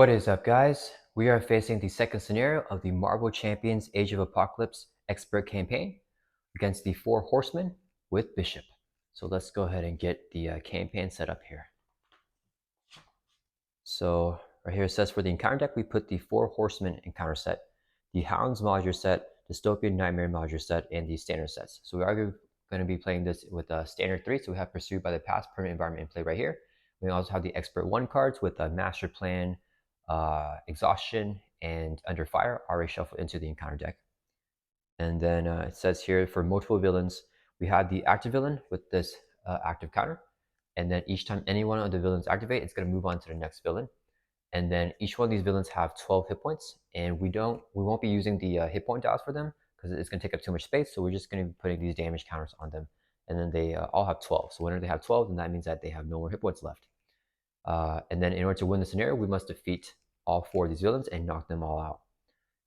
What is up, guys? We are facing the second scenario of the Marvel Champions Age of Apocalypse expert campaign against the Four Horsemen with Bishop. So let's go ahead and get the campaign set up here. So right here it says for the encounter deck, we put the Four Horsemen encounter set, the Hounds modular set, Dystopian Nightmare modular set, and the standard sets. So we are going to be playing this with standard 3. So we have Pursued by the Past Permanent Environment in play right here. We also have the Expert 1 cards with Master Plan, Exhaustion, and Under Fire already shuffled into the encounter deck. And then it says here for multiple villains, we have the active villain with this active counter. And then each time any one of the villains activate, it's going to move on to the next villain. And then each one of these villains have 12 hit points. And we won't be using the hit point dials for them because it's going to take up too much space. So we're just going to be putting these damage counters on them. And then they all have 12. So whenever they have 12, then that means that they have no more hit points left. And then in order to win the scenario, we must defeat all 4 of these villains and knock them all out.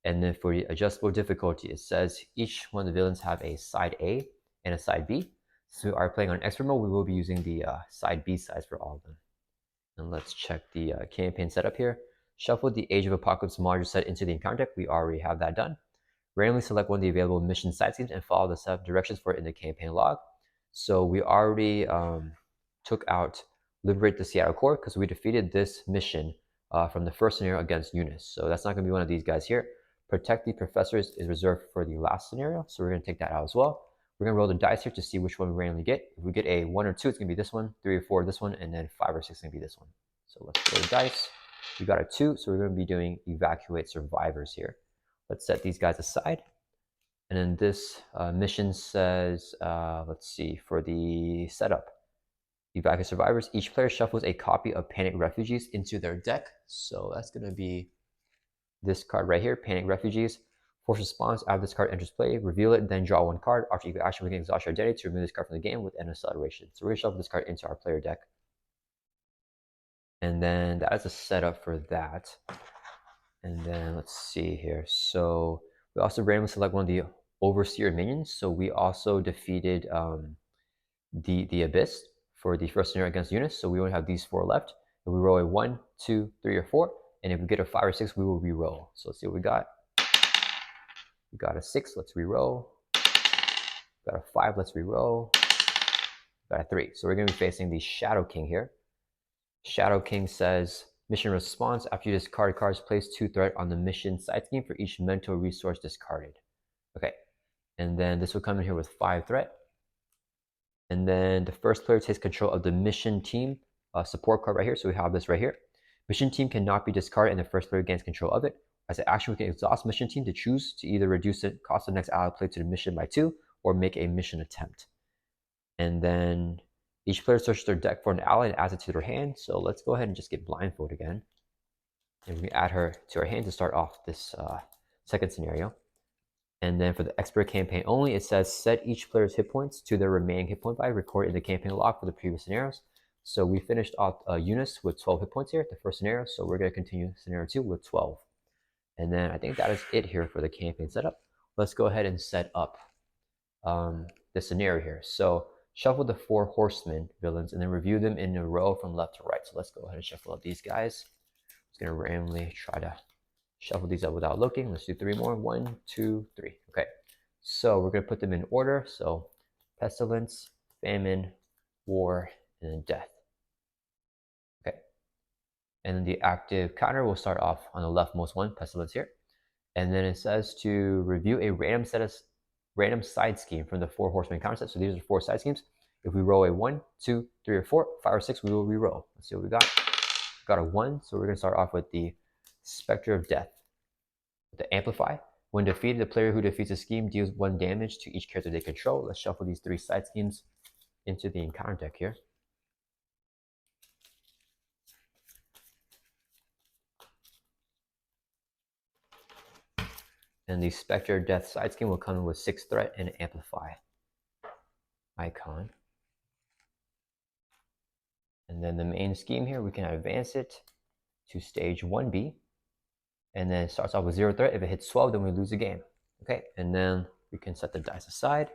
And then for the adjustable difficulty, it says each one of the villains have a side A and a side B. So we are playing on expert mode, we will be using the side B sides for all of them. And let's check the campaign setup here. Shuffle the Age of Apocalypse module set into the encounter deck. We already have that done. Randomly select one of the available mission side schemes and follow the set of directions for it in the campaign log. So we already took out Liberate the Seattle Core because we defeated this mission from the first scenario against Eunice. So that's not going to be one of these guys here. Protect the Professors is reserved for the last scenario, so we're going to take that out as well. We're going to roll the dice here to see which one we randomly get. If we get a 1 or 2, it's going to be this one, 3 or 4, this one, and then 5 or 6 is going to be this one. So let's roll the dice. We got a 2, so we're going to be doing Evacuate Survivors here. Let's set these guys aside. And then this mission says, let's see, for the setup, Evacuate Survivors, each player shuffles a copy of Panic Refugees into their deck. So that's going to be this card right here, Panic Refugees. Force response after this card enters play, reveal it, then draw 1 card. After you action, we can exhaust your identity to remove this card from the game with an acceleration. So we're going to shuffle this card into our player deck. And then that is a setup for that. And then let's see here. So we also randomly select one of the Overseer minions. So we also defeated the Abyss for the first scenario against Eunice. So we only have these 4 left. If we roll a 1, 2, 3, or 4, and if we get a 5 or 6, we will re-roll. So let's see what we got. We got a 6, let's re-roll. Got a 5, let's re-roll. Got a 3. So we're going to be facing the Shadow King here. Shadow King says, mission response, after you discard cards, place 2 threat on the mission side scheme for each mental resource discarded. Okay, and then this will come in here with 5 threat. And then the first player takes control of the mission team support card right here. So we have this right here. Mission team cannot be discarded and the first player gains control of it. As an action, we can exhaust mission team to choose to either reduce the cost of the next ally played to the mission by 2 or make a mission attempt. And then each player searches their deck for an ally and adds it to their hand. So let's go ahead and just get Blindfold again. And we can add her to our hand to start off this second scenario. And then for the expert campaign only, it says set each player's hit points to their remaining hit point value recorded in the campaign log for the previous scenarios. So we finished off Eunice with 12 hit points here, the first scenario. So we're going to continue scenario 2 with 12. And then I think that is it here for the campaign setup. Let's go ahead and set up the scenario here. So shuffle the 4 Horsemen villains and then review them in a row from left to right. So let's go ahead and shuffle up these guys. I'm just going to randomly try to shuffle these up without looking. Let's do 3 more. 1, 2, 3. Okay. So we're going to put them in order. So Pestilence, Famine, War, and then Death. Okay. And then the active counter will start off on the leftmost one, Pestilence here. And then it says to review a random side scheme from the 4 Horsemen counter set. So these are 4 side schemes. If we roll a 1, 2, 3, or 4, 5, or 6, we will re-roll. Let's see what we got. We got a 1. So we're going to start off with the Spectre of Death. The Amplify. When defeated, the player who defeats a scheme deals 1 damage to each character they control. Let's shuffle these 3 side schemes into the encounter deck here. And the Spectre of Death side scheme will come in with 6 threat and an Amplify icon. And then the main scheme here, we can advance it to stage 1B. And then it starts off with 0 threat. If it hits 12, then we lose the game. Okay, and then we can set the dice aside.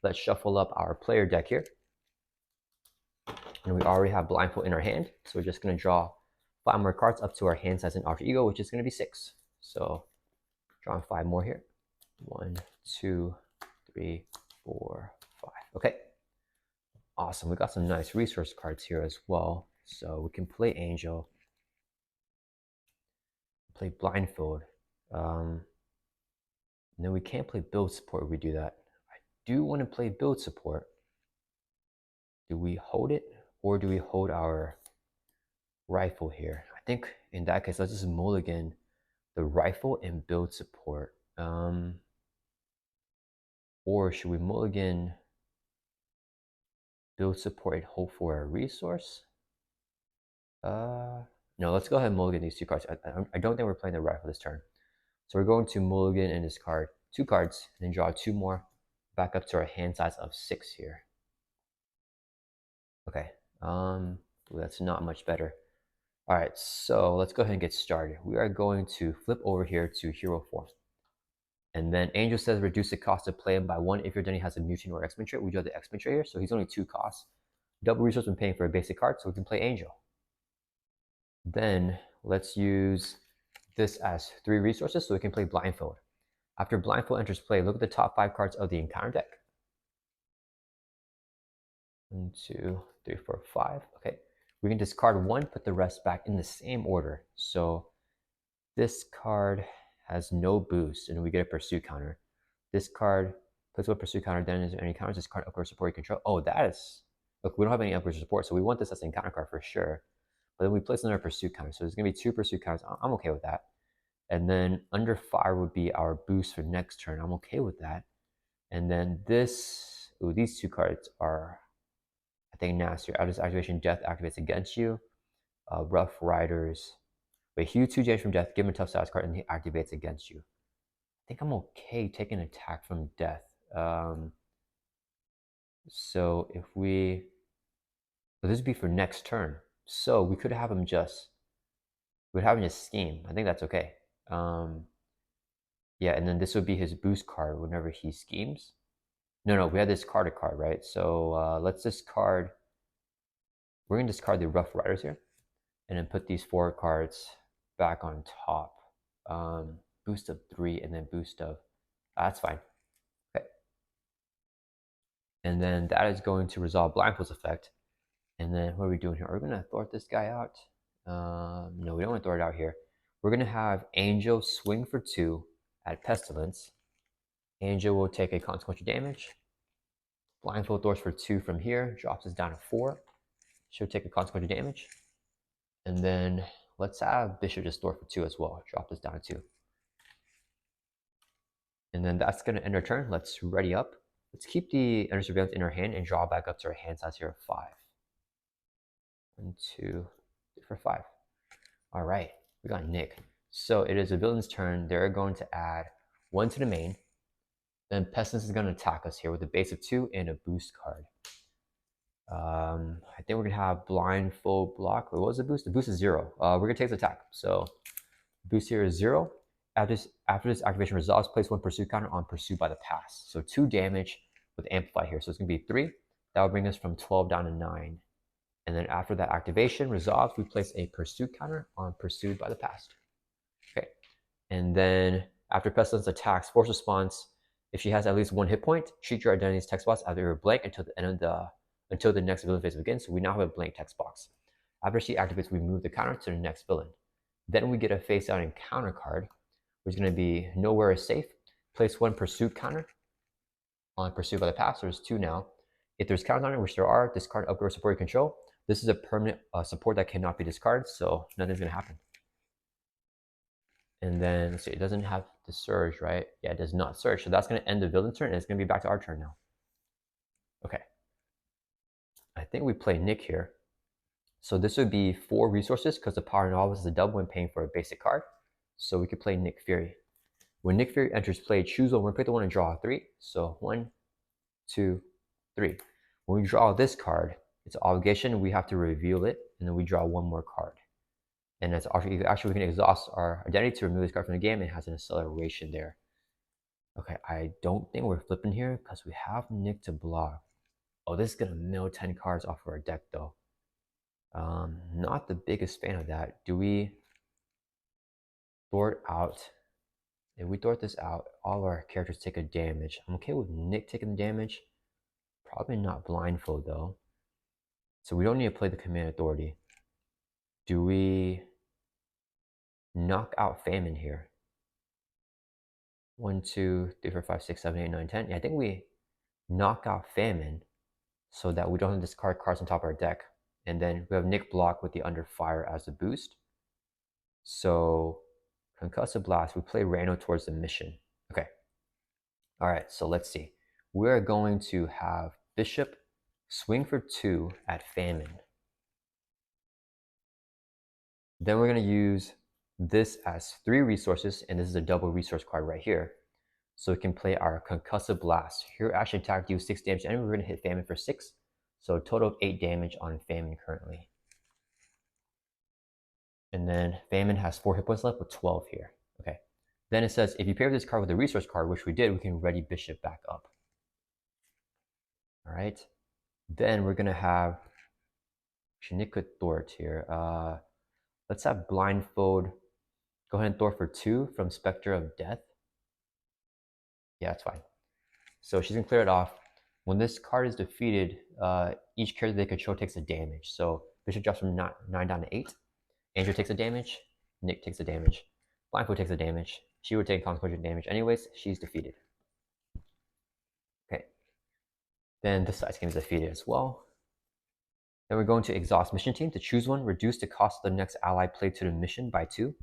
Let's shuffle up our player deck here. And we already have Blindfold in our hand. So we're just going to draw 5 more cards up to our hand size and alter ego, which is going to be 6. So drawing 5 more here. 1, 2, 3, 4, 5. Okay. Awesome. We got some nice resource cards here as well. So we can play Angel, play Blindfold. And then we can't play Build Support if we do that. I do want to play Build Support. Do we hold it or do we hold our rifle here? I think in that case, let's just mulligan the rifle and Build Support. Or should we mulligan Build Support and hope for a resource? No, let's go ahead and mulligan these 2 cards. I don't think we're playing the rifle this turn. So we're going to mulligan and discard 2 cards and then draw 2 more back up to our hand size of 6 here. Okay, that's not much better. All right, so let's go ahead and get started. We are going to flip over here to hero form. And then Angel says reduce the cost to play him by 1 if your Denny has a mutant or X-Men trait. We draw the X-Men trait here, so he's only 2 costs. Double resource when paying for a basic card, so we can play Angel. Then let's use this as 3 resources so we can play Blindfold. After Blindfold enters play, look at the top 5 cards of the encounter deck. 1, 2, 3, 4, 5. Okay. We can discard 1, put the rest back in the same order. So this card has no boost, and we get a pursuit counter. This card puts a pursuit counter, then is there any counters? This card upgrade support you control. Oh, that is... Look, we don't have any upgrade support, so we want this as an encounter card for sure. But then we place another pursuit counter. So there's going to be 2 pursuit counters. I'm okay with that. And then under fire would be our boost for next turn. I'm okay with that. And then this... Ooh, these 2 cards are... I think nastier. Out of this activation, death activates against you. Rough Riders. Wait, heal 2 damage from death, give him a tough status card, and he activates against you. I think I'm okay taking an attack from death. So if we... Well, this would be for next turn. So we could have him just... We'd have him just scheme. I think that's okay. Yeah, and then this would be his boost card whenever he schemes. No, we had this card, right? So let's discard... We're going to discard the Rough Riders here. And then put these 4 cards back on top. Boost of 3 and then boost of... that's fine. Okay. And then that is going to resolve Blindfold's effect. And then what are we doing here? Are we going to thwart this guy out? No, we don't want to thwart it out here. We're going to have Angel swing for 2 at Pestilence. Angel will take a consequential damage. Blindfold thwarts for 2 from here. Drops us down to 4. She'll take a consequential damage. And then let's have Bishop just thwart for 2 as well. Drop this down to 2. And then that's going to end our turn. Let's ready up. Let's keep the Ender Surveillance in our hand and draw back up to our hand size here of 5. 1, 2, 3, 4, 5. All right, we got Nick. So it is a villain's turn. They're going to add 1 to the main. Then Pestilence is going to attack us here with a base of 2 and a boost card. I think we're going to have Blindfold block. What was the boost? The boost is 0. We're going to take this attack. So boost here is 0. After this activation resolves, place 1 pursuit counter on pursued by the pass. So 2 damage with amplify here. So it's going to be 3. That will bring us from 12 down to 9. And then after that activation resolves, we place a pursuit counter on pursued by the past. Okay. And then after Pestilence attacks, force response. If she has at least 1 hit point, treat your identity's text box as a blank until the end of until the next villain phase begins. So we now have a blank text box. After she activates, we move the counter to the next villain. Then we get a face out encounter card, which is going to be Nowhere is Safe. Place 1 pursuit counter on pursued by the past. There's 2 now. If there's counters on it, which there are, discard upgrade support you control. This is a permanent support that cannot be discarded, so nothing's going to happen. And then, let's see, it doesn't have the surge, right? Yeah, it does not surge. So that's going to end the villain's turn, and it's going to be back to our turn now. Okay. I think we play Nick here. So this would be 4 resources because the Power Novice is a double when paying for a basic card. So we could play Nick Fury. When Nick Fury enters play, choose one. We're going to pick the one and draw 3. So 1, 2, 3. When we draw this card, it's an obligation. We have to reveal it, and then we draw 1 more card. And that's actually we can exhaust our identity to remove this card from the game. It has an acceleration there. Okay, I don't think we're flipping here because we have Nick to block. Oh, this is going to mill 10 cards off of our deck, though. Not the biggest fan of that. Do we thwart out? If we thwart this out, all our characters take a damage. I'm okay with Nick taking the damage. Probably not blindfold though. So we don't need to play the command authority. Do we knock out famine here? 1, 2, 3, 4, 5, 6, 7, 8, 9, 10. Yeah, I think we knock out famine so that we don't have to discard cards on top of our deck. And then we have Nick block with the under fire as a boost. So concussive blast, we play Rando towards the mission. Okay. All right, so let's see. We're going to have Bishop swing for 2 at famine. Then we're going to use this as 3 resources, and this is a double resource card right here. So we can play our Concussive Blast. Here, actually attack deals 6 damage, and we're going to hit Famine for 6. So a total of 8 damage on Famine currently. And then Famine has 4 hit points left with 12 here. Okay. Then it says, if you pair this card with a resource card, which we did, we can ready Bishop back up. All right. Then we're going to have Shanika Thort here. Let's have Blindfold. Go ahead and Thor for 2 from Spectre of Death. Yeah, that's fine. So she's going to clear it off. When this card is defeated, each character they control takes a damage. So Bishop drops from 9 down to 8. Andrew takes a damage. Nick takes a damage. Blindfold takes a damage. She would take consequential damage anyways. She's defeated. Okay. Then this side game is defeated as well. Then we're going to exhaust mission team. To choose one, reduce the cost of the next ally played to the mission by 2.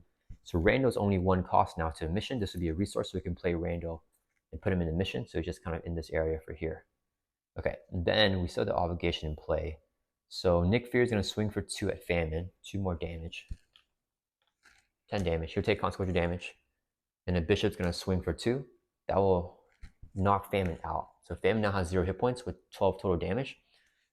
So Rando's only 1 cost now to a mission. This would be a resource, so we can play Rando and put him in the mission. So he's just kind of in this area for here. Okay, then we still have the obligation in play. So Nick Fear is going to swing for 2 at Famine. 2 more damage. 10 damage. He'll take consequential damage. And then Bishop's going to swing for 2. That will knock Famine out. So Famine now has 0 hit points with 12 total damage.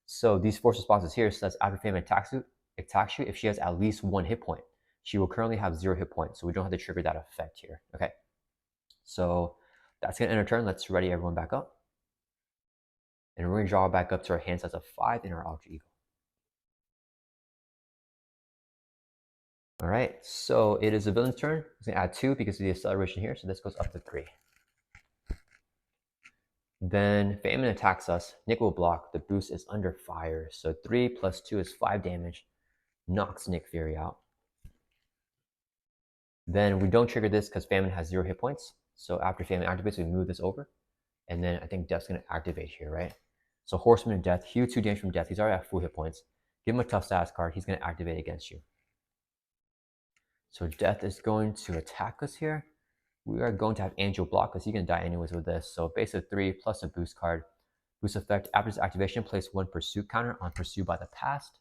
So these force responses here says after Famine attacks you, if she has at least 1 hit point. She will currently have 0 hit points, so we don't have to trigger that effect here. Okay, so that's going to end our turn. Let's ready everyone back up. And we're going to draw back up to our hand size of 5 in our alter ego. All right, so it is the villain's turn. It's going to add 2 because of the acceleration here, so this goes up to 3. Then Famine attacks us. Nick will block. The boost is under fire, so 3 plus 2 is 5 damage. Knocks Nick Fury out. Then we don't trigger this because Famine has 0 hit points. So after Famine activates, we move this over. And then I think Death's going to activate here, right? So Horseman of Death, heal 2 damage from Death. He's already at full hit points. Give him a tough status card. He's going to activate against you. So Death is going to attack us here. We are going to have Angel block because he can die anyways with this. So base of 3 plus a boost card. Boost effect, after its activation, place 1 pursuit counter on Pursued by the Past.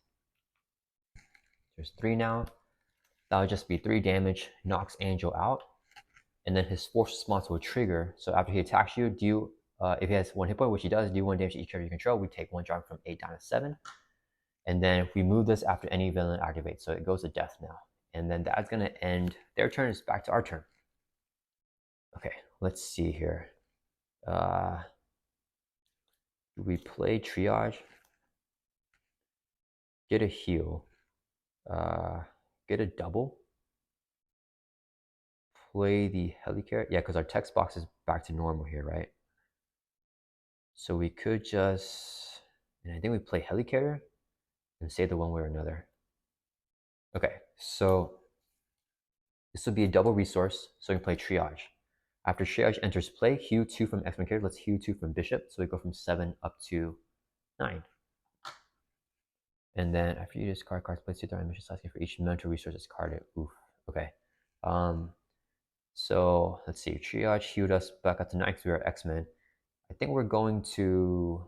There's 3 now. That'll just be 3 damage, knocks Angel out. And then his force response will trigger. So after he attacks you, if he has 1 hit point, which he does, do 1 damage to each character you control. We take 1 drop from 8 down to 7. And then we move this after any villain activates. So it goes to Death now. And then that's going to end their turn. Is back to our turn. Okay, let's see here. Do we play Triage? Get a heal. Get a double. Play the Helicarrier. Yeah, because our text box is back to normal here, right? So we could just, and I think we play Helicarrier and say the one way or another. Okay, so this will be a double resource, so we can play Triage. After Triage enters play, heal 2 from X-Men character. Let's heal 2 from Bishop, so we go from 7 up to 9. And then after you discard cards, place 2 mission asking for each mental resource discarded. Oof. Okay. So let's see. Triage healed us back up to 9 because we are X-Men. I think we're going to.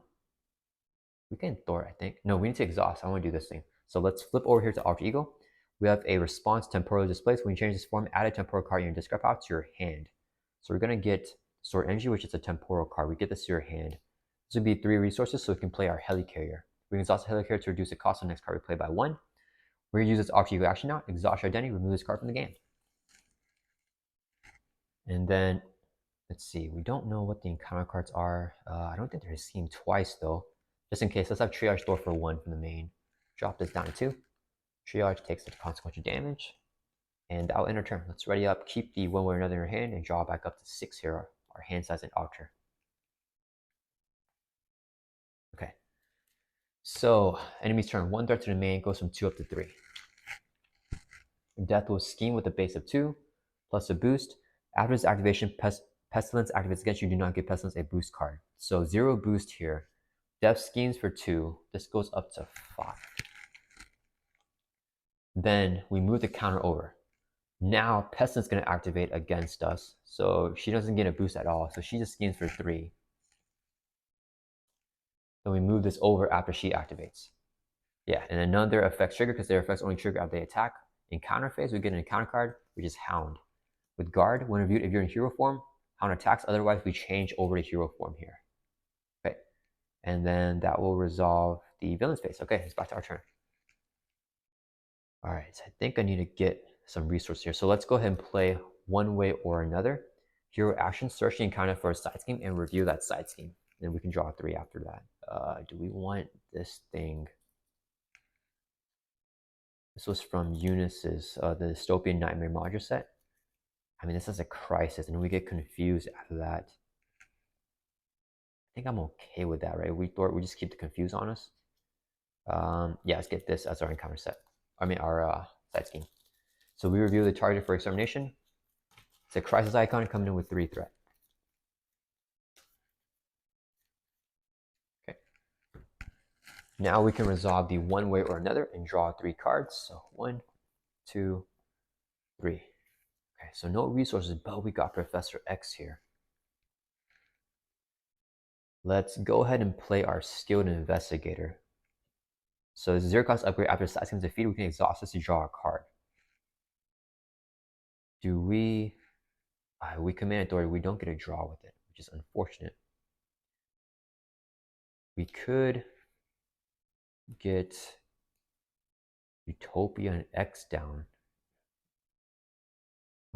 We can Thor, I think. No, we need to exhaust. I want to do this thing. So let's flip over here to Alter Ego. We have a response temporal displays. When you change this form, add a temporal card in your discard pile to your hand. So we're going to get Sword Energy, which is a temporal card. We get this to your hand. This would be 3 resources, so we can play our Helicarrier. We can exhaust the Helicarrier to reduce the cost of the next card we play by 1. We're going to use this Alter Ego action now. Exhaust your identity, remove this card from the game. And then, let's see. We don't know what the encounter cards are. I don't think they're schemed twice, though. Just in case, let's have Triage Thor for 1 from the main. Drop this down to 2. Triage takes the consequential damage, and I'll end our turn. Let's ready up, keep the one way or another in your hand, and draw back up to 6 here, our hand size and altar. Okay. So, enemy's turn. 1 threat to the main goes from 2 up to 3. Death will scheme with a base of 2, plus a boost. After this activation, Pestilence activates against you. Do not give Pestilence a boost card. So 0 boost here. Death schemes for 2. This goes up to 5. Then we move the counter over. Now Pestilence is going to activate against us. So she doesn't get a boost at all. So she just schemes for 3. Then we move this over after she activates. Yeah, and another effects trigger, because their effects only trigger after they attack. In counter phase, we get an encounter card, which is Hound. With Guard, when reviewed, if you're in hero form, Hound attacks. Otherwise, we change over to hero form here. Okay, and then that will resolve the villain's phase. Okay, it's back to our turn. All right, so I think I need to get some resources here. So let's go ahead and play one way or another. Hero action, search the encounter for a side scheme and review that side scheme. Then we can draw 3 after that. Do we want this thing? This was from Eunice's, the Dystopian Nightmare module set. I mean, this is a crisis, and we get confused after that. I think I'm okay with that, right? We just keep the confuse on us. Yeah, let's get this as our encounter set. I mean, our side scheme. So we review the target for extermination. It's a crisis icon coming in with 3 threat. Okay. Now we can resolve the one way or another and draw 3 cards. So 1, 2, 3. Okay, so no resources, but we got Professor X here. Let's go ahead and play our Skilled Investigator. So 0 cost upgrade after side scheme is defeated, we can exhaust this to draw a card. Do we... we command authority, we don't get a draw with it, which is unfortunate. We could get Utopia and X down.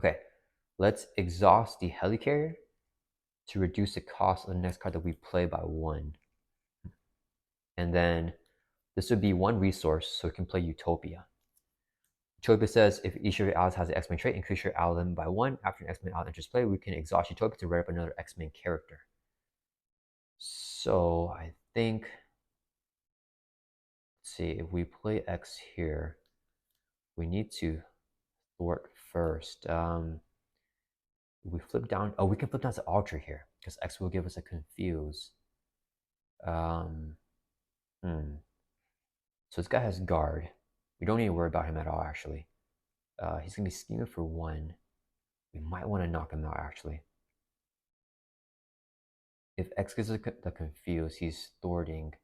Okay, let's exhaust the Helicarrier to reduce the cost of the next card that we play by 1. And then this would be 1 resource, so we can play Utopia. Utopia says if each of your allies has an X-Men trait, increase your ally limit by 1. After an X-Men ally enters play, we can exhaust Utopia to write up another X-Men character. So I think, let's see, if we play X here, we need to thwart first. We flip down, we can flip down to Ultra here, because X will give us a confuse. So this guy has Guard. We don't need to worry about him at all, actually. He's going to be scheming for 1. We might want to knock him out, actually. If X gets the confuse, he's thwarting.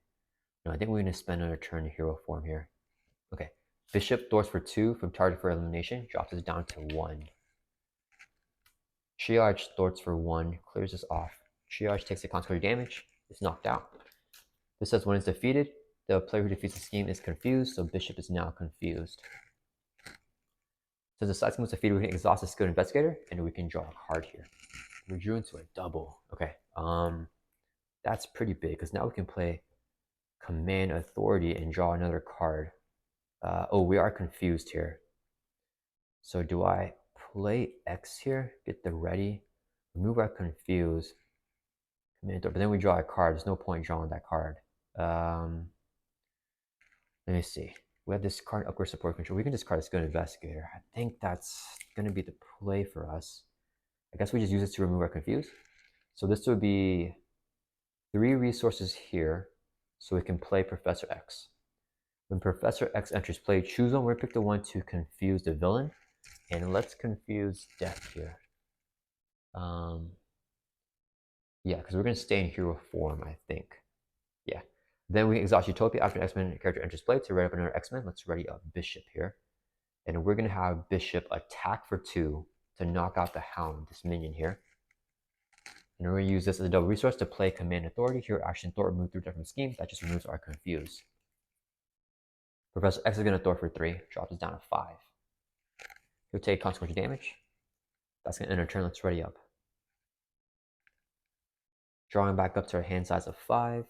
No, I think we're going to spend another turn in hero form here. Okay. Bishop thwarts for 2 from target for elimination. Drops us down to 1. Triage thwarts for 1. Clears us off. Triage takes the consequential damage. It's knocked out. This says when it's defeated, the player who defeats the scheme is confused, so Bishop is now confused. Since the side scheme was defeated, we can exhaust the Skilled Investigator, and we can draw a card here. We drew into a double. Okay, that's pretty big, because now we can play Command Authority and draw another card. We are confused here. So do I play X here, get the ready, remove our confuse, Command Authority, but then we draw a card. There's no point drawing that card. Let me see. We have this card, upgrade support control. We can discard this Skilled Investigator. I think that's going to be the play for us. I guess we just use it to remove our confuse. So this would be 3 resources here, so we can play Professor X. When Professor X enters play, choose one where pick the one to confuse the villain. And let's confuse Death here. Yeah, because we're going to stay in hero form, I think. Yeah. Then we exhaust Utopia after an X-Men character enters play to write up another X-Men. Let's ready up Bishop here. And we're going to have Bishop attack for 2 to knock out the Hound, this minion here. And we're going to use this as a double resource to play Command Authority. Hero action thwart, move through different schemes. That just removes our confuse. Professor X is going to thwart for 3, drops us down to 5. He'll take consequential damage. That's going to end our turn. Let's ready up. Drawing back up to our hand size of 5.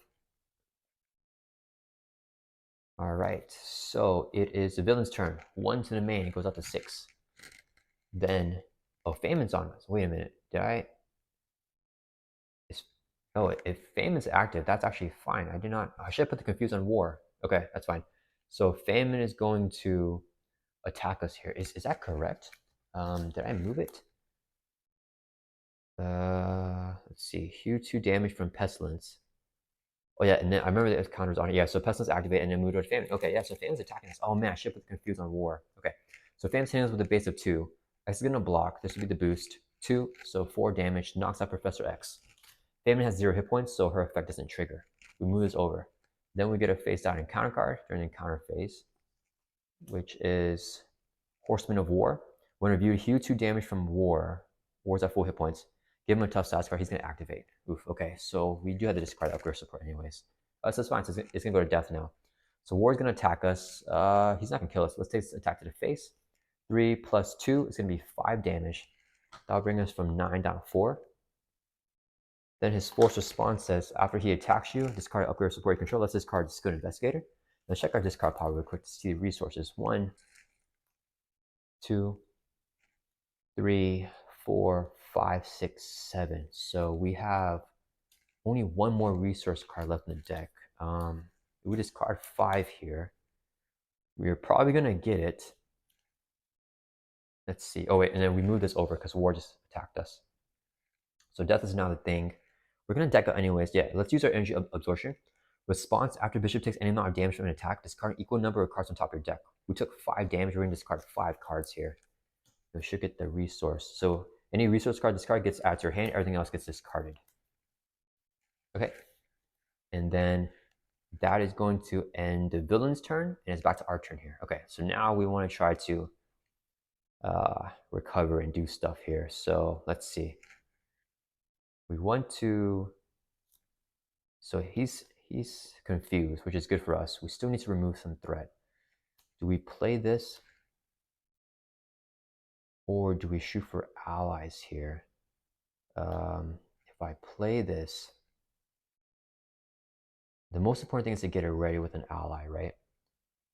All right, so it is the villain's turn. 1 to the main, it goes up to 6. Then, oh, Famen's on us. Wait a minute, did I? Is, oh, if Famine is active, that's actually fine. I did not. I should put the confuse on war. Okay, that's fine. So Famine is going to attack us here. Is that correct? Did I move it? Let's see. Huge 2 damage from Pestilence. Oh yeah, and then I remember the counters on it. Yeah, so Pestilence activate and then move toward Famine. Okay, yeah, so Famine's attacking us. Oh man, I should put the confuse on war. Okay, so Famine's hitting us with a base of 2. X is gonna block. This would be the boost. 2, so 4 damage. Knocks out Professor X. Famine has 0 hit points, so her effect doesn't trigger. We move this over. Then we get a face down encounter card during the encounter phase, which is Horsemen of War. When reviewed, heal 2 damage from War. War's at full hit points. Give him a tough stats card, he's going to activate. Oof, okay, so we do have to discard upgrade support anyways. So that's fine, so it's going to go to death now. So War's going to attack us. He's not going to kill us. Let's take this attack to the face. 3 plus 2 is going to be 5 damage. That'll bring us from 9 down to 4. Then his force response says, after he attacks you, discard upgrade support you control. Let's discard Skilled Investigator. Let's check our discard pile real quick to see the resources. 1, 2, 3, 4, 5, 6, 7. So we have only 1 more resource card left in the deck. We discard 5 here. We're probably going to get it. Let's see. Oh, wait, and then we move this over because War just attacked us. So death is now the thing. We're going to deck out anyways. Yeah, let's use our energy absorption. Response, after Bishop takes any amount of damage from an attack, discard an equal number of cards on top of your deck. We took 5 damage, we're going to discard 5 cards here. We should get the resource. So any resource card discard gets added to your hand, everything else gets discarded. Okay. And then that is going to end the villain's turn, and it's back to our turn here. Okay, so now we want to try to recover and do stuff here. So let's see. We want to... So he's confused, which is good for us. We still need to remove some threat. Do we play this? Or do we shoot for allies here? If I play this, the most important thing is to get it ready with an ally, right?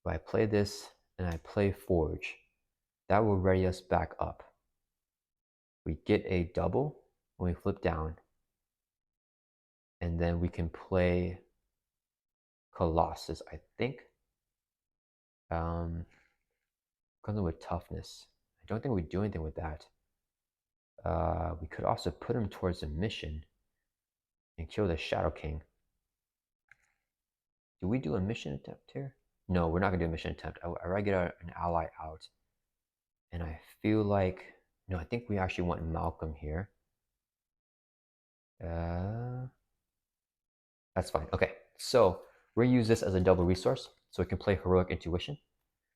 If I play this and I play Forge, that will ready us back up. We get a double when we flip down, and then we can play Colossus, I think. Comes in with toughness. I don't think we do anything with that. We could also put him towards a mission and kill the Shadow King. Do we do a mission attempt here? No, we're not going to do a mission attempt. I rather get an ally out. And I feel like... No, I think we actually want Malcolm here. That's fine. Okay, so we're going to use this as a double resource. So we can play Heroic Intuition.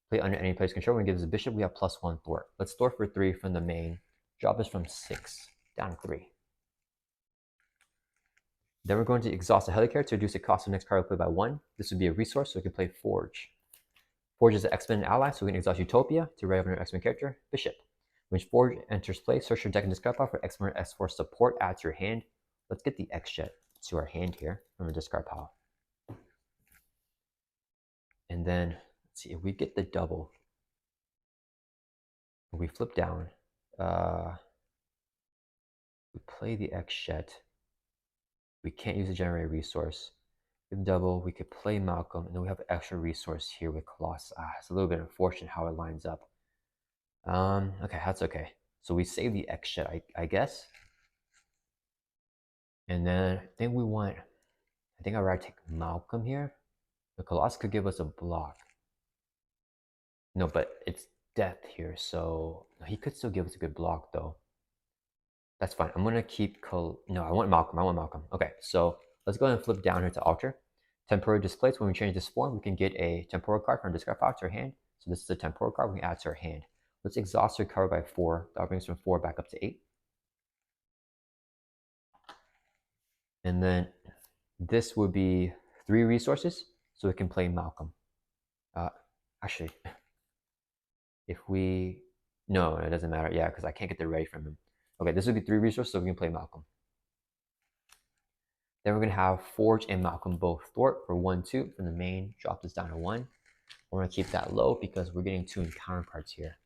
Play under any player's control. We're going to give this a bishop. We have +1 thwart. Let's thwart for 3 from the main. Drop this from 6 down to 3. Then we're going to exhaust a helicarrier to reduce the cost of the next card we play by 1. This would be a resource, so we can play Forge. Forge is an X-Men ally, so we can exhaust Utopia to rev our X-Men character, Bishop. When Forge enters play, search your deck and discard pile for X-Men or X-Force support, add to your hand. Let's get the X-Jet to our hand here from the discard pile. And then, let's see, if we get the double, we flip down, we play the X-Jet, we can't use a generated resource. With double, we could play Malcolm, and then we have an extra resource here with Colossus. It's a little bit unfortunate how it lines up. Okay, that's okay. So we save the X-Jet, I guess. And then I think I'd rather take Malcolm here. The Colossus could give us a block. No, but it's death here, so he could still give us a good block though. That's fine. I'm gonna keep no, I want Malcolm. Okay, so let's go ahead and flip down here to altar. Temporary displays. When we change this form, we can get a temporal card from discard pile to our hand. So this is a temporal card we can add to our hand. Let's exhaust recover by 4. That brings from 4 back up to 8. And then this would be 3 resources, so we can play Malcolm. Actually, if we... No, it doesn't matter. Yeah, because I can't get the ready from him. Okay, this would be 3 resources, so we can play Malcolm. Then we're going to have Forge and Malcolm both thwart for 1, 2 from the main. Drop this down to 1. I want to keep that low because we're getting 2 encounter cards here.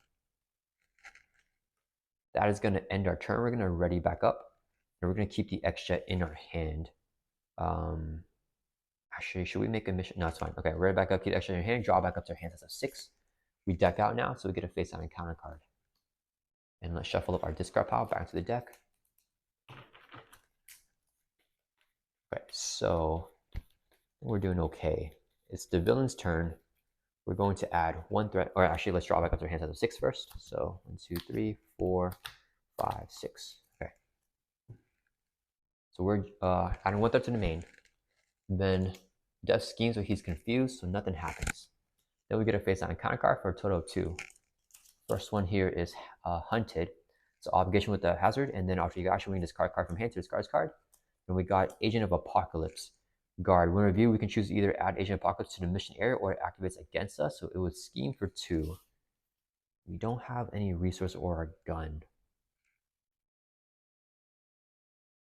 That is going to end our turn. We're going to ready back up, and we're going to keep the X-Jet in our hand. Actually, should we make a mission? No, it's fine. Okay, ready back up, keep the X-Jet in your hand, draw back up to our hands. That's a 6. We deck out now, so we get a face-down encounter card. And let's shuffle up our discard pile back to the deck. Okay, so we're doing okay. It's the villain's turn. We're going to add 1 threat, or actually, let's draw back up to our hands as a 6 first. So 1, 2, 3, 4, 5, 6. Okay. So we're adding 1 threat to the main. Then Death schemes, so he's confused, so nothing happens. Then we get a face-down encounter card for a total of 2. First one here is Hunted. So obligation with the hazard, and then after you action, we can discard card from hand to discard card. And we got Agent of Apocalypse. Guard. When review, we can choose to either add Agent of Apocalypse to the mission area or it activates against us. So it would scheme for 2. We don't have any resource or a gun.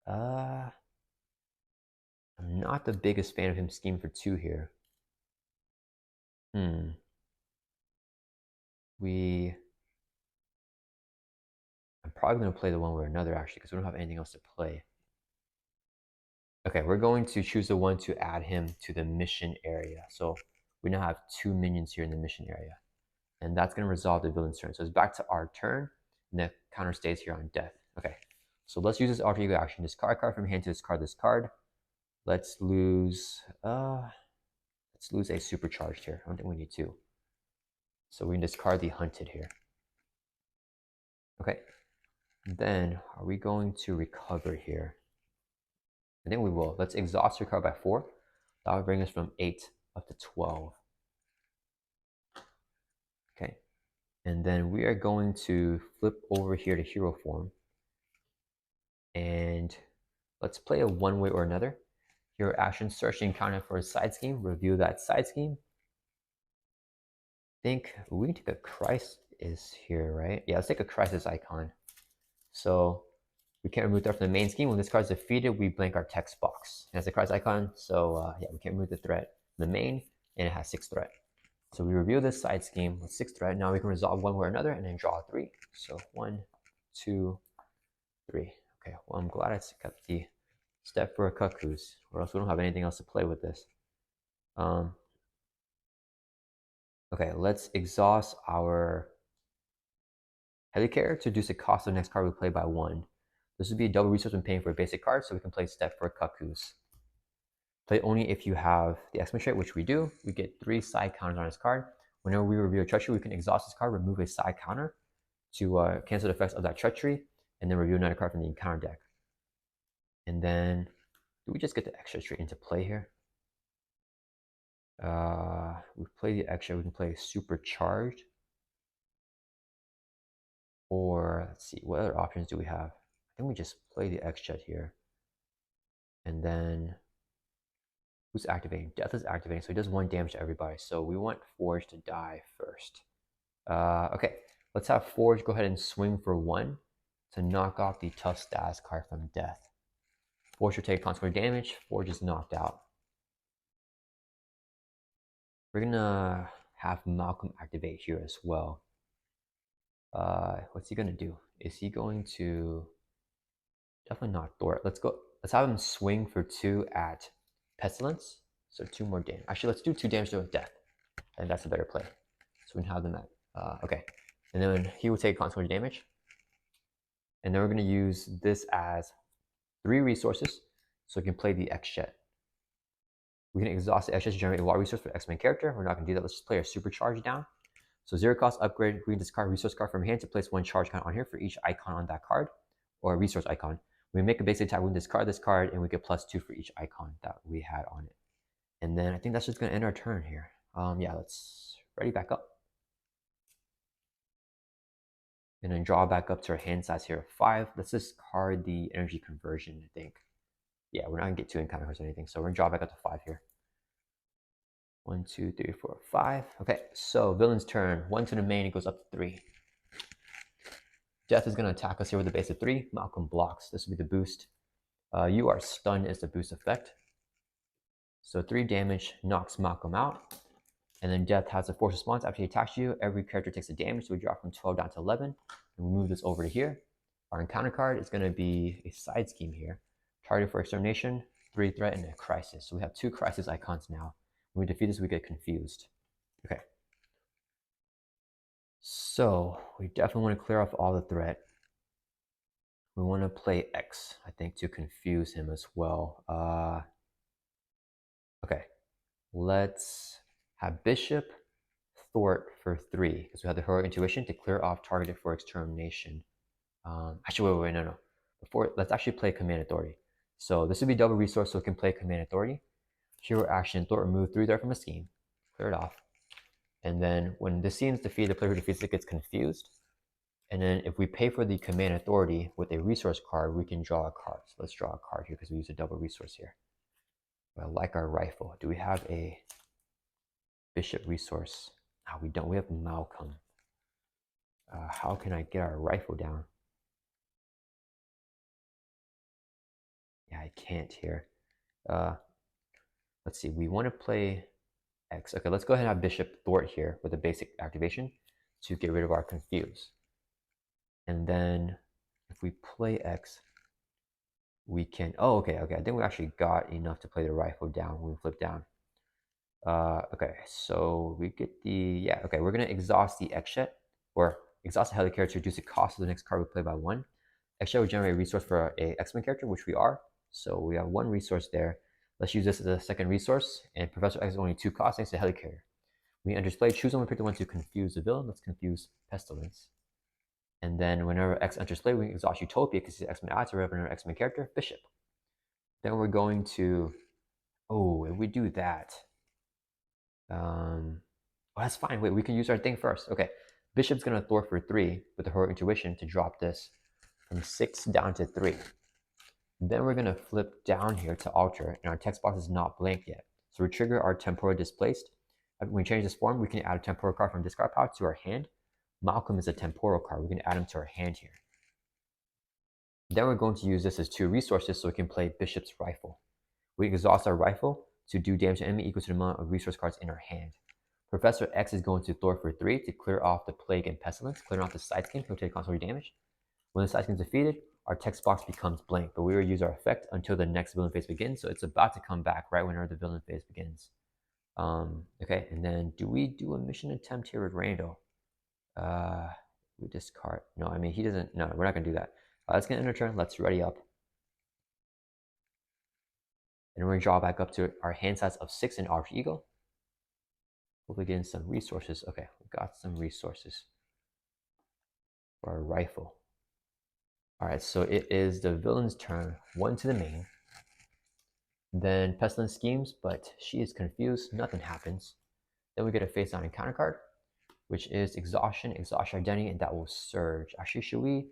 I'm not the biggest fan of him scheme for 2 here. I'm probably going to play the one way or another, actually, because we don't have anything else to play. Okay, we're going to choose the one to add him to the mission area. So we now have 2 minions here in the mission area. And that's going to resolve the villain's turn. So it's back to our turn, and the counter stays here on death. Okay, so let's use this alter ego action. Discard card from hand to discard this card. Let's lose a supercharged here. I don't think we need 2. So we can discard the Hunted here. Okay, then are we going to recover here? I think we will. Let's exhaust recover by 4. That would bring us from 8 up to 12. Okay, and then we are going to flip over here to hero form. And let's play a one way or another. Hero action, search the encounter for a side scheme, review that side scheme. I think we can take a crisis here, right? Yeah, let's take a crisis icon. So we can't remove that from the main scheme. When this card is defeated, we blank our text box. It has a crisis icon, so yeah, we can't remove the threat from the main, and it has 6 threat. So we review this side scheme with 6 threat. Now we can resolve one way or another and then draw 3. So 1, 2, 3. Okay, well, I'm glad I kept the step for a cuckoos, or else we don't have anything else to play with this. Okay, let's exhaust our Helicarrier to reduce the cost of the next card we play by 1. This would be a double resource when paying for a basic card, so we can play step for cuckoos. Play only if you have the X-Men trait, which we do. We get 3 side counters on this card. Whenever we review a treachery, we can exhaust this card, remove a side counter to cancel the effects of that treachery, and then review another card from the encounter deck. And then, do we just get the extra straight into play here? We play the extra, we can play supercharged. Or, let's see, what other options do we have? I think we just play the X-Jet here. And then, who's activating? Death is activating, so he does 1 damage to everybody. So we want Forge to die first. Okay, let's have Forge go ahead and swing for 1 to knock off the tough status card from Death. Forge will take consequent damage. Forge is knocked out. We're gonna have Malcolm activate here as well. What's he gonna do? Is he going to definitely not Thor? Let's have him swing for 2 at Pestilence. So 2 more damage. Actually, let's do 2 damage to Death. I think that's a better play. So we can have them at okay. And then he will take consequent damage. And then we're gonna use this as 3 resources. So we can play the X-Jet. We can exhaust the X-Jet to generate a water resource for X-Men character. We're not gonna do that. Let's just play our supercharge down. So 0 cost upgrade, we can discard a resource card from hand to place 1 charge count on here for each icon on that card, or a resource icon. We make a basic attack, we can discard this card, and we get +2 for each icon that we had on it. And then I think that's just gonna end our turn here. Yeah, let's ready back up. And then draw back up to our hand size here of 5. Let's discard the energy conversion, I think. Yeah, we're not gonna get 2 encounter cards or anything, so we're gonna draw back up to 5 here. 1, 2, 3, 4, 5. Okay, so villain's turn. 1 to the main, it goes up to 3. Death is going to attack us here with a base of 3. Malcolm blocks. This will be the boost. You are stunned is the boost effect. So 3 damage knocks Malcolm out. And then death has a force response. After he attacks you, every character takes a damage, so we drop from 12 down to 11. And we move this over to here. Our encounter card is going to be a side scheme here. Target for extermination, 3 threat, and a crisis. So we have 2 crisis icons now. When we defeat this, we get confused. Okay. So we definitely want to clear off all the threat. We want to play X, I think, to confuse him as well. Okay. Let's have Bishop Thwart for 3, because we have the Heroic Intuition to clear off targeted for extermination. Actually, wait, no. Before, let's actually play Command Authority. So this would be double resource, so we can play Command Authority. Hero action, Thwart remove 3 there from a scheme. Clear it off. And then when this scheme is defeated, the player who defeats it gets confused. And then if we pay for the Command Authority with a resource card, we can draw a card. So let's draw a card here because we use a double resource here. I like our rifle. Do we have a Bishop resource? No, we don't. We have Malcolm. How can I get our rifle down? Yeah, I can't here. Let's see. We want to play X. Okay, let's go ahead and have Bishop Thwart here with a basic activation to get rid of our confuse. And then if we play X, we can, oh, okay. I think we actually got enough to play the rifle down when we flip down. Okay, so we get okay, we're gonna exhaust the X-Shet, or exhaust the heli character to reduce the cost of the next card we play by 1. X-Shet will generate a resource for a X-Men character, which we are. So we have 1 resource there. Let's use this as a second resource, and Professor X is only 2 costs thanks to heli carrier. We enter play, choose one, we pick the one to confuse the villain. Let's confuse Pestilence. And then whenever X enters play, we exhaust Utopia because he's an X-Men ally to revenue our X-Men character, Bishop. Then we're going to, if we do that, that's fine. Wait, we can use our thing first. Okay, Bishop's gonna thwart for 3 with the Heroic Intuition to drop this from 6 down to 3. Then we're gonna flip down here to alter, and our text box is not blank yet. So we trigger our temporal displaced. When we change this form, we can add a temporal card from discard pile to our hand. Malcolm is a temporal card. We can add him to our hand here. Then we're going to use this as 2 resources so we can play Bishop's Rifle. We exhaust our rifle to do damage to enemy equal to the amount of resource cards in our hand. Professor X is going to thwart for 3 to clear off the Plague and Pestilence, clear off the side scheme, he'll take console damage. When the side scheme is defeated, our text box becomes blank, but we will use our effect until the next villain phase begins, so it's about to come back right whenever the villain phase begins. Okay, and then do we do a mission attempt here with Randall? We discard. No, I mean, he doesn't. No, we're not going to do that. Let's get an turn. Let's ready up. And we're going to draw back up to our hand size of 6 in Alter Ego. Hopefully getting some resources. Okay, we got some resources for our rifle. All right, so it is the villain's turn. 1 to the main. Then Pestilence schemes, but she is confused. Nothing happens. Then we get a face-down encounter card, which is Exhaustion, Exhaust Your Identity, and that will surge. Actually,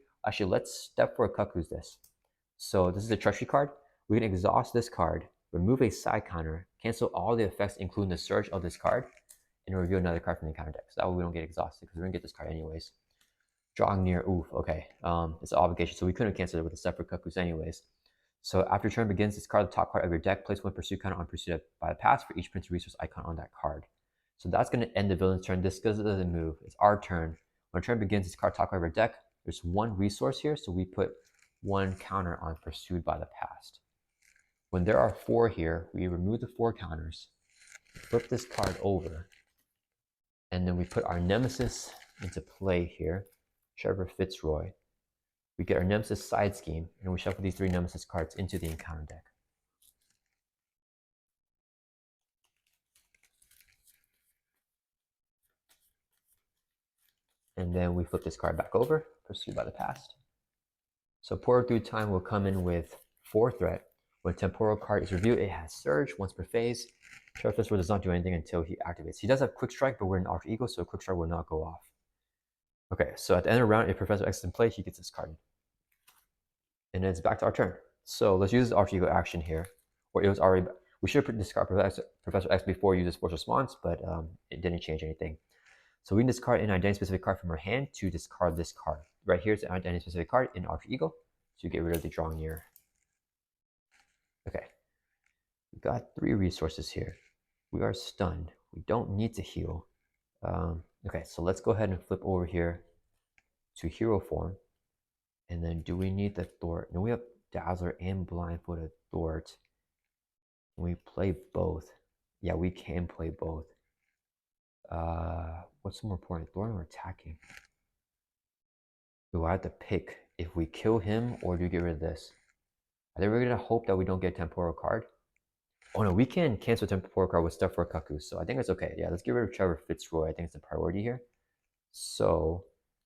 let's step for a cuckoo's this. So this is a treachery card. We can exhaust this card, remove a side counter, cancel all the effects, including the surge of this card, and reveal another card from the encounter deck. So that way we don't get exhausted, because we're going to get this card anyways. Drawing near, okay. It's an obligation, so we couldn't cancel it with a separate cuckoos anyways. So after turn begins, discard the top card of your deck, place 1 pursuit counter on pursuit by the pass for each printed resource icon on that card. So that's going to end the villain's turn. This doesn't move. It's our turn. When turn begins, discard top card of your deck. There's 1 resource here, so we put 1 counter on pursued by the past. When there are 4 here, we remove the 4 counters, flip this card over, and then we put our nemesis into play here, Trevor Fitzroy. We get our nemesis side scheme, and we shuffle these 3 nemesis cards into the encounter deck. And then we flip this card back over, pursued by the past. So Portal Through Time will come in with 4 threat. When a temporal card is reviewed, it has surge once per phase. Trevor Fitzroy does not do anything until he activates. He does have Quick Strike, but we're in Alter Ego, so Quick Strike will not go off. Okay, so at the end of the round, if Professor X is in play, he gets this card. And then it's back to our turn. So let's use this Alter Ego action here. Or it was already, we should have discard Professor X before we use this force response, but it didn't change anything. So we can discard an identity specific card from our hand to discard this card. Right here is an identity specific card in Alter Ego to get rid of the drawing near. Okay. We got 3 resources here. We are stunned. We don't need to heal. Okay, so let's go ahead and flip over here to hero form. And then do we need the Thwart? No, we have Dazzler and Blindfolded Thwart. Can we play both? Yeah, we can play both. What's more important, Thwart or attacking? Do I have to pick if we kill him or do we get rid of this? I think we're gonna hope that we don't get a temporal card. Oh no, we can cancel a temporal card with stuff for Kaku, so I think it's okay. Yeah, let's get rid of Trevor Fitzroy. I think it's a priority here. So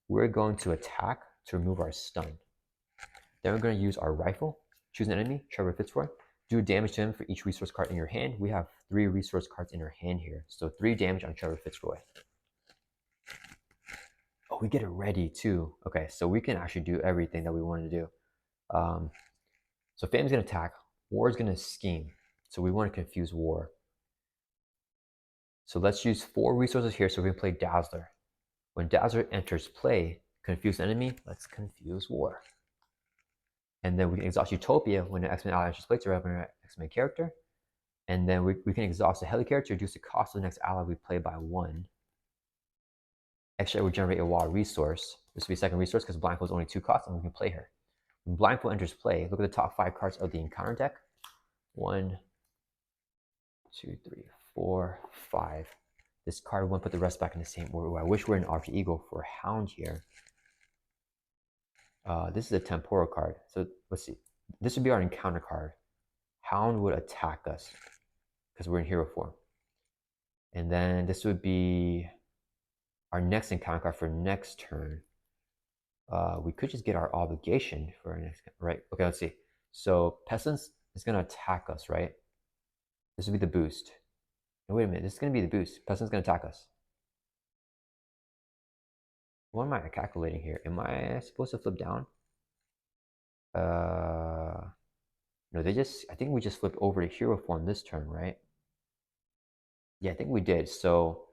we're going to attack to remove our stun. Then we're going to use our rifle, choose an enemy, Trevor Fitzroy, do damage to him for each resource card in your hand. We have 3 resource cards in our hand here, so 3 damage on Trevor Fitzroy. Oh, we get it ready too. Okay, so we can actually do everything that we want to do. So Fam's going to attack, War is going to scheme, so we want to confuse War. So let's use 4 resources here so we can play Dazzler. When Dazzler enters play, confuse enemy, let's confuse War. And then we can exhaust Utopia when an X-Men ally enters play to revenue an X-Men character. And then we can exhaust a heli character to reduce the cost of the next ally we play by 1. Extra will generate a wild resource. This will be a second resource because Blindfold is only 2 costs and we can play her. When Blindfold enters play, look at the top 5 cards of the encounter deck. 1, 2, 3, 4, 5. This card won't put the rest back in the same order. I wish we were in Archer Eagle for Hound here. This is a temporal card. So let's see. This would be our encounter card. Hound would attack us because we're in hero form. And then this would be our next encounter card for next turn. We could just get our obligation for our next, right? Okay, let's see. So Pestilence is going to attack us, right? This would be the boost. No, wait a minute. This is going to be the boost. Pestilence is going to attack us. What am I calculating here? Am I supposed to flip down? No, I think we just flipped over to hero form this turn, right? Yeah, I think we did. So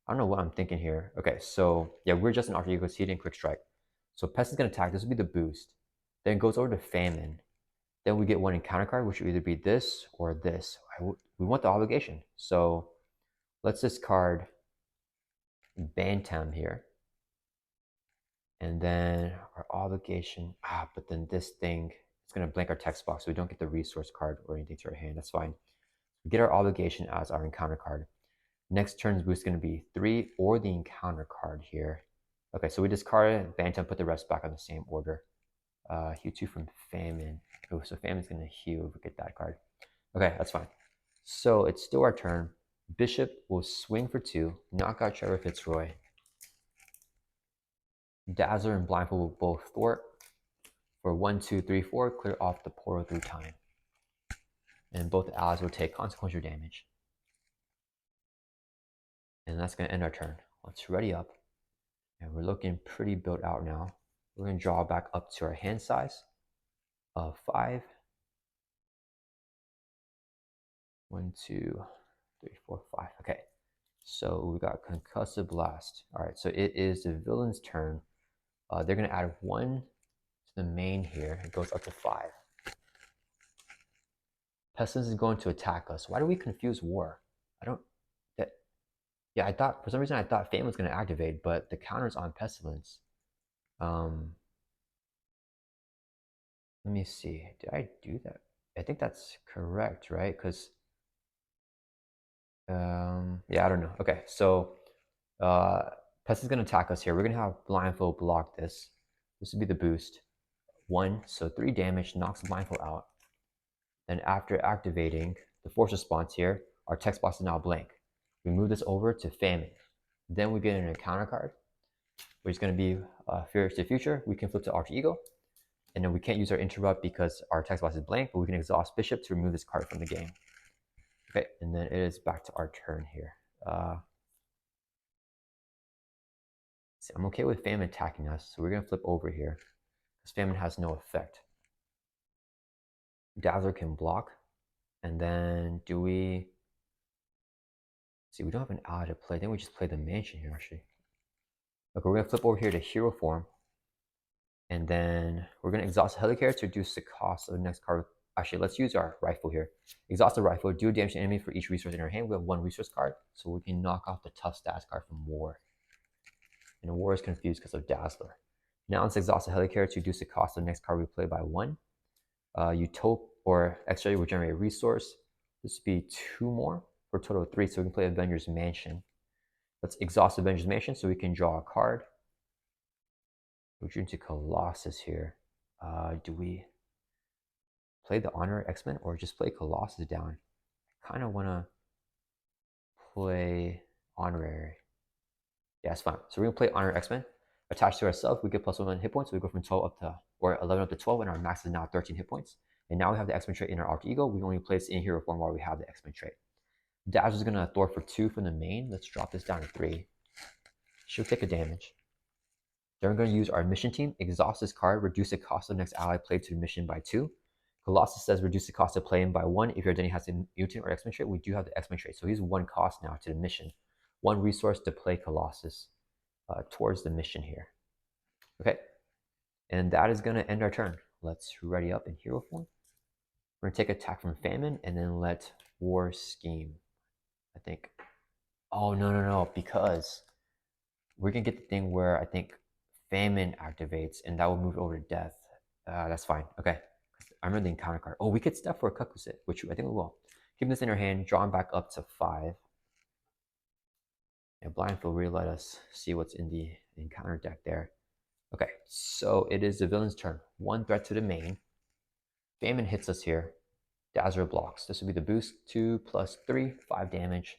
I don't know what I'm thinking here. Okay, so yeah, we're just an Archer Eagle, Seed and Quick Strike. So Pest is going to attack. This will be the boost. Then it goes over to Famine. Then we get 1 encounter card, which will either be this or this. We want the obligation. So let's discard Bantam here. And then our obligation. But then this thing, it's going to blank our text box. So we don't get the resource card or anything to our hand. That's fine. We get our obligation as our encounter card. Next turn's boost is going to be 3 or the encounter card here. Okay, so we discarded Bantam, put the rest back on the same order. Heal 2 from Famine. Oh, so Famine's going to heal if we get that card. Okay, that's fine. So it's still our turn. Bishop will swing for 2, knock out Trevor Fitzroy. Dazzler and Blindfold will both thwart for 1, 2, 3, 4, clear off the portal through time. And both allies will take consequential damage. And that's going to end our turn. Let's ready up. And we're looking pretty built out now. We're going to draw back up to our hand size of 5. 1, 2, 3, 4, 5. Okay. So we got Concussive Blast. All right. So it is the villain's turn. They're going to add 1 to the main here. It goes up to 5. Pestilence is going to attack us. Why do we confuse War? Yeah, I thought, for some reason, I thought Fame was going to activate, but the counter's on Pestilence. Let me see. Did I do that? I think that's correct, right? Because, yeah, I don't know. Okay, so Pest is going to attack us here. We're going to have Blindfold block this. This would be the boost. 1, so 3 damage, knocks Blindfold out. Then after activating the force response here, our text box is now blank. We move this over to Famine. Then we get an encounter card, which is going to be Fear to the Future. We can flip to Archer Eagle. And then we can't use our interrupt because our text box is blank, but we can exhaust Bishop to remove this card from the game. Okay, and then it is back to our turn here. See, I'm okay with Famine attacking us, so we're going to flip over here because Famine has no effect. Dazzler can block, and then do we... See, we don't have an ally to play. Then we just play the Mansion here, actually. Okay, we're going to flip over here to Hero Form. And then we're going to exhaust a heli character to reduce the cost of the next card Actually, let's use our rifle here. Exhaust the rifle, do damage to enemy for each resource in our hand. We have 1 resource card, so we can knock off the tough stats card from War. And War is confused because of Dazzler. Now let's exhaust the helicarrier to reduce the cost of the next card we play by 1. Utop or extra will generate a resource. This would be 2 more for a total of 3, so we can play Avengers Mansion. Let's exhaust Avengers Mansion so we can draw a card. We're due to Colossus here. Do we play the Honor X-Men or just play Colossus down? I kind of want to play Honorary. Yeah, it's fine. So we're going to play Honor X-Men. Attached to ourselves, we get plus 1 hit points. So we go from 12 up to, or 11 up to 12, and our max is now 13 hit points. And now we have the X-Men trait in our alter ego. We only place in hero form while we have the X-Men trait. Dash is going to Thor for 2 from the main. Let's drop this down to 3. She'll take a damage. Then we're going to use our mission team. Exhaust this card. Reduce the cost of the next ally played to the mission by 2. Colossus says reduce the cost of playing by 1. If your identity has a mutant or X-Men trait, we do have the X-Men trait. So he's 1 cost now to the mission. 1 resource to play Colossus towards the mission here. Okay. And that is going to end our turn. Let's ready up in hero form. We're going to take attack from Famine and then let War Scheme. I think. Oh, no. Because we're going to get the thing where I think Famine activates and that will move over to Death. That's fine. Okay. I remember the encounter card. Oh, we could step for a Kakuset, which I think we will. Keep this in our hand, drawing back up to 5. And Blindfold really let us see what's in the encounter deck there. Okay, so it is the villain's turn. 1 threat to the main. Famine hits us here. Dazzler blocks. This would be the boost. 2 plus 3, 5 damage.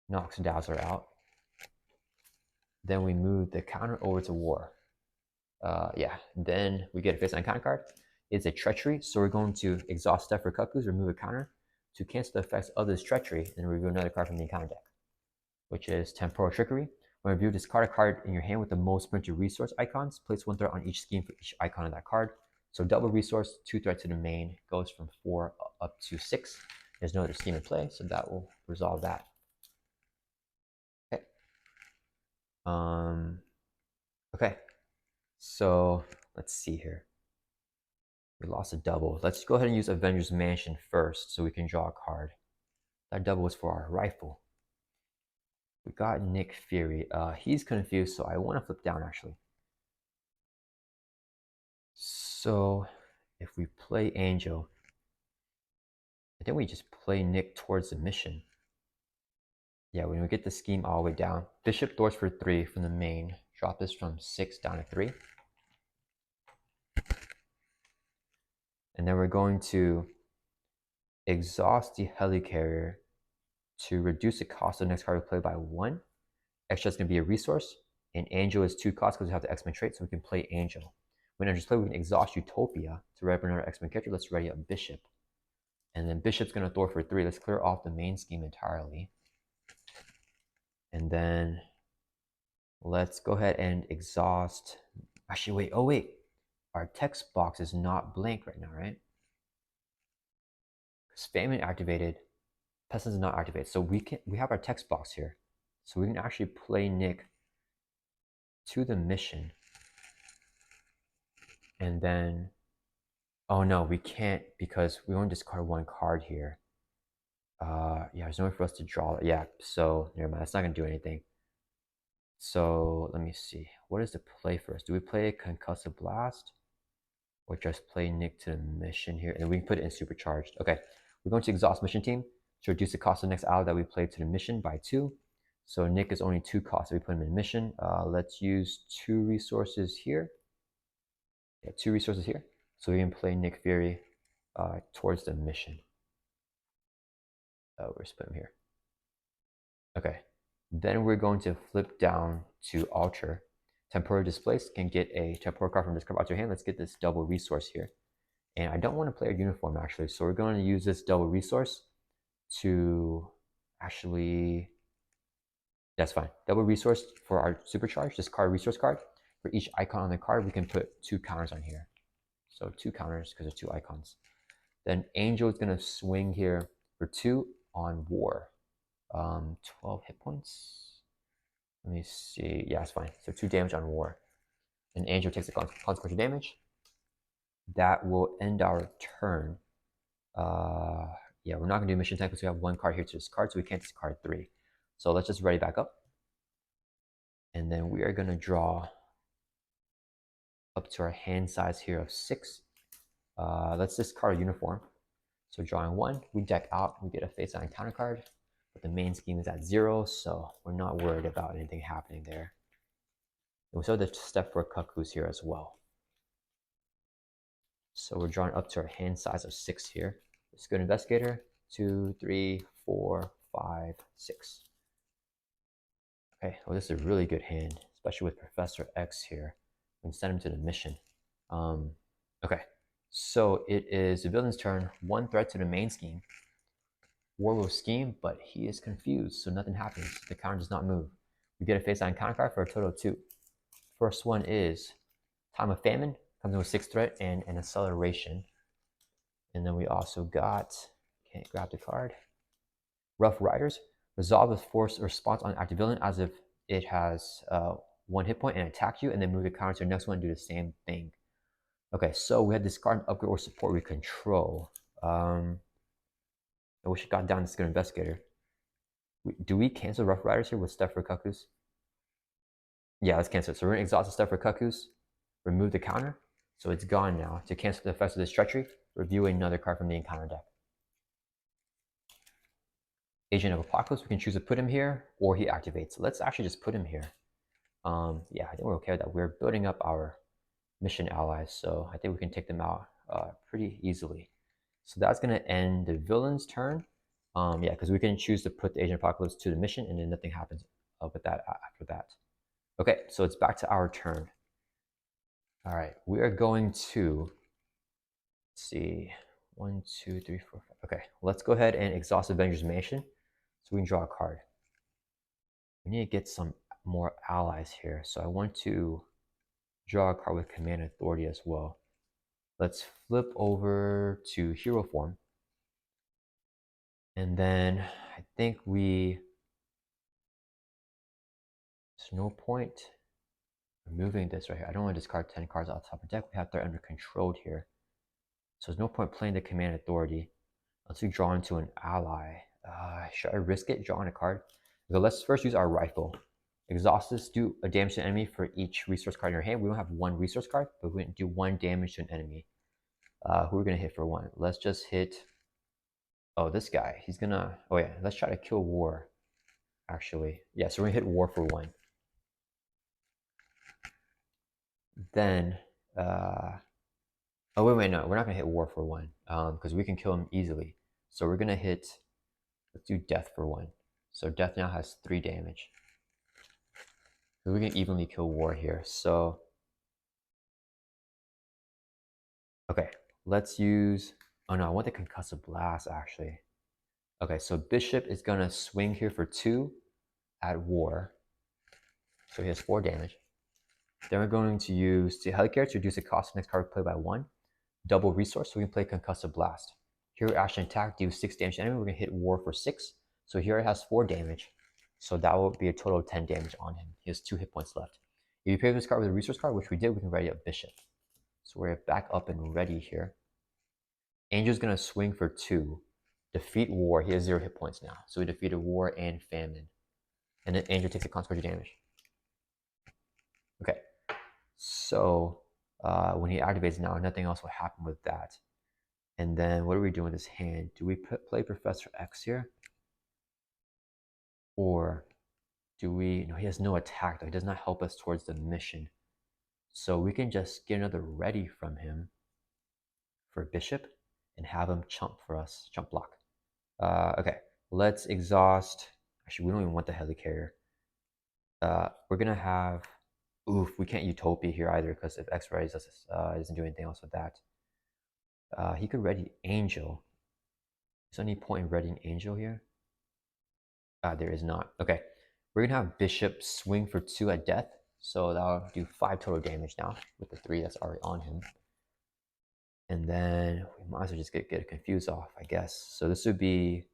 Knocks Dazzler out. Then we move the counter over to War. Then we get a face-on counter card. It's a treachery, so we're going to exhaust Step for Cuckoos, remove a counter to cancel the effects of this treachery, and reveal another card from the encounter deck, which is Temporal Trickery. When you review, discard a card in your hand with the most printed resource icons. Place 1 threat on each scheme for each icon of that card. So double resource, 2 threat to the main, goes from 4 up to 6. There's no other scheme in play, so that will resolve that. Okay. Okay. So let's see here. We lost a double. Let's go ahead and use Avengers Mansion first so we can draw a card. That double was for our rifle. We got Nick Fury. He's confused, so I want to flip down actually. So if we play Angel, I think we just play Nick towards the mission. Yeah, when we get the scheme all the way down. Bishop Thors for 3 from the main. Drop this from 6 down to 3. And then we're going to exhaust the helicarrier to reduce the cost of the next card we play by 1. Extra is going to be a resource. And Angel is 2 costs because we have the X-Men trait, so we can play Angel. When I just play, we can exhaust Utopia to ready up another X-Men character. Let's ready up Bishop. And then Bishop's going to Thor for 3. Let's clear off the main scheme entirely. And then let's go ahead and exhaust. Actually, wait. Oh, wait. Our text box is not blank right now, right? Because Famine activated. Pestilence is not activated. So we have our text box here. So we can actually play Nick to the mission. And then, oh no, we can't because we only discard 1 card here. Yeah, there's no way for us to draw. Yeah, so never mind. That's not gonna do anything. So let me see. What is the play for us? Do we play a Concussive Blast, or just play Nick to the mission here, and then we can put it in supercharged? Okay, we're going to exhaust mission team to reduce the cost of the next ally that we play to the mission by 2. So Nick is only 2 costs if we put him in mission. Let's use 2 resources here. Yeah, 2 resources here. So we can play Nick Fury towards the mission. We're just put him here. Okay. Then we're going to flip down to Alter. Temporary Displaced can get a temporal card from this card out your hand. Let's get this double resource here. And I don't want to play a uniform actually. So we're going to use this double resource to actually, that's fine. Double resource for our supercharge, this card resource card. For each icon on the card, we can put 2 counters on here. So 2 counters because there's 2 icons. Then Angel is going to swing here for 2 on War. 12 hit points. Let me see. Yeah, it's fine. So 2 damage on War. And Angel takes the consequential damage. That will end our turn. Yeah, we're not gonna do mission type because we have one card here to discard, so we can't discard 3. So let's just ready back up. And then we are gonna draw up to our hand size here of 6. Let's discard uniform. So drawing 1, we deck out, we get a face on counter card, but the main scheme is at 0, so we're not worried about anything happening there. And we still have the step for cuckoos here as well. So we're drawing up to our hand size of 6 here. Let's go to investigator. 2, 3, 4, 5, 6. Okay, well, this is a really good hand, especially with Professor X here. We can send him to the mission. Okay, so it is the villain's turn. 1 threat to the main scheme. War will scheme, but he is confused, so nothing happens. The counter does not move. We get a face on counter card for a total of 2. First one is Time of Famine, comes in with 6 threat and an acceleration. And then we also got, can't grab the card, Rough Riders. Resolve with force response on active villain as if it has 1 hit point and attack you, and then move the counter to the next one and do the same thing. Okay, so we had discard, upgrade, or support we control. I wish it got down to Skin Investigator. Do we cancel Rough Riders here with Steph for Cuckoos? Yeah, let's cancel it. So we're going to exhaust the Steph for Cuckoos, remove the counter, so it's gone now. To cancel the effects of this treachery, review another card from the encounter deck. Agent of Apocalypse, we can choose to put him here, or he activates. Let's actually just put him here. Yeah, I think we're okay with that. We're building up our mission allies, so I think we can take them out pretty easily. So that's going to end the villain's turn. Yeah, because we can choose to put the Agent of Apocalypse to the mission, and then nothing happens with that after that. Okay, so it's back to our turn. All right, we are going to, let's see, 1, 2, 3, 4, 5. Okay, let's go ahead and exhaust Avengers Mansion so we can draw a card. We need to get some more allies here, so I want to draw a card with Command Authority as well. Let's flip over to Hero Form. And then I think there's no point removing this right here. I don't want to discard 10 cards off the top of the deck. We have that under controlled here. So there's no point playing the Command Authority. Let's be drawn to an ally. Should I risk it, drawing a card? So let's first use our rifle. Exhaust this, do a damage to an enemy for each resource card in your hand. We don't have 1 resource card, but we can do 1 damage to an enemy. Who are we going to hit for 1? Let's just hit, oh, this guy. He's going to, oh yeah, let's try to kill War, actually. Yeah, so we're going to hit War for 1. Then, oh, wait, no, we're not going to hit War for 1, because we can kill him easily. So we're going to hit, let's do Death for 1. So Death now has 3 damage. So we can evenly kill War here. So, okay, let's use, oh no, I want the Concussive Blast, actually. Okay, so Bishop is going to swing here for 2 at War. So he has 4 damage. Then we're going to use the Helicarrier to reduce the cost of next card play by 1. Double resource, so we can play Concussive Blast. Here, action attack, do 6 damage to enemy. We're going to hit War for 6. So here it has 4 damage. So that will be a total of 10 damage on him. He has 2 hit points left. If you play this card with a resource card, which we did, we can ready up Bishop. So we're back up and ready here. Angel's going to swing for 2. Defeat War. He has 0 hit points now. So we defeated War and Famine. And then Angel takes a consequence of damage. Okay. So when he activates now, nothing else will happen with that. And then what are we doing with this hand? Do we play Professor X here? Or do we, no, he has no attack though. He does not help us towards the mission. So we can just get another ready from him for Bishop and have him chump for us, chump block. Okay, let's exhaust. Actually, we don't even want the Helicarrier. We're gonna have, oof, we can't Utopia here either because if X readies us, doesn't do anything else with that. He could ready Angel. Is there any point in readying Angel here? There is not. Okay, we're gonna have Bishop swing for 2 at Death. So that'll do 5 total damage now with the 3 that's already on him. And then we might as well just get confused off, I guess. So this would be,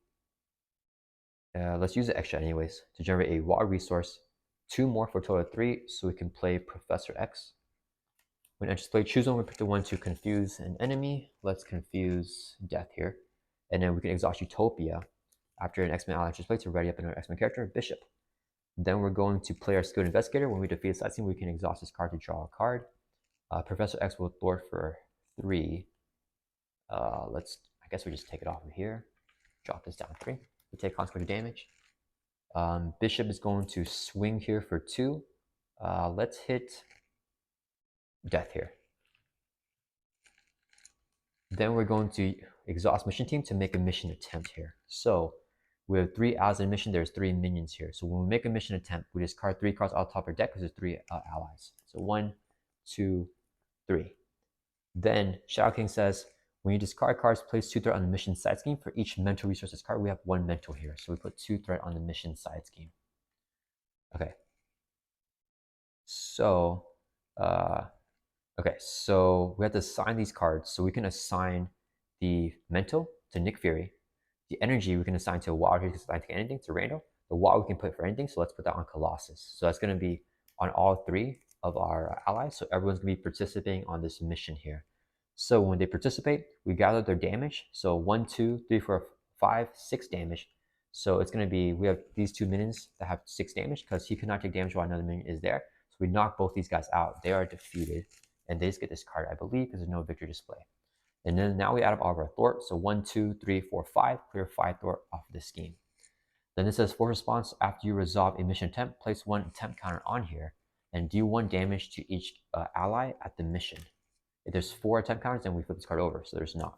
let's use the extra anyways to generate a raw resource. 2 more for a total of 3, so we can play Professor X. When enters play, choose one. We pick the one to confuse an enemy. Let's confuse Death here. And then we can exhaust Utopia after an X-Men ally enters play to ready up another X-Men character, Bishop. Then we're going to play our Skilled Investigator. When we defeat a side scene, we can exhaust this card to draw a card. Professor X will thwart for 3. I guess we just take it off of here. Drop this down 3. We take consequential damage. Bishop is going to swing here for 2. Let's hit death here. Then we're going to exhaust mission team to make a mission attempt here. So we have 3 allies in mission. There's 3 minions here. So when we make a mission attempt, we discard 3 cards off the top of our deck because there's 3 allies. So 1, 2, 3. Then Shadow King says, when you discard cards, place 2 threat on the mission side scheme. For each mental resources card, we have 1 mental here. So we put 2 threat on the mission side scheme. Okay. So, so we have to assign these cards. So we can assign the mental to Nick Fury. The energy we can assign to a wild who can assign to anything, to Randall. The wild we can put for anything. So let's put that on Colossus. So that's going to be on all 3 of our allies. So everyone's going to be participating on this mission here. So when they participate, we gather their damage. So 1, 2, 3, 4, 5, 6 damage. So it's going to be, we have these 2 minions that have 6 damage because he cannot take damage while another minion is there. So we knock both these guys out. They are defeated. And they just get this card, I believe, because there's no victory display. And then now we add up all of our thwart. So 1, 2, 3, 4, 5. Clear 5 thwart off of this scheme. Then it says, for response, after you resolve a mission attempt, place 1 attempt counter on here and do 1 damage to each ally at the mission. If there's 4 attempt counters, then we flip this card over, so there's not.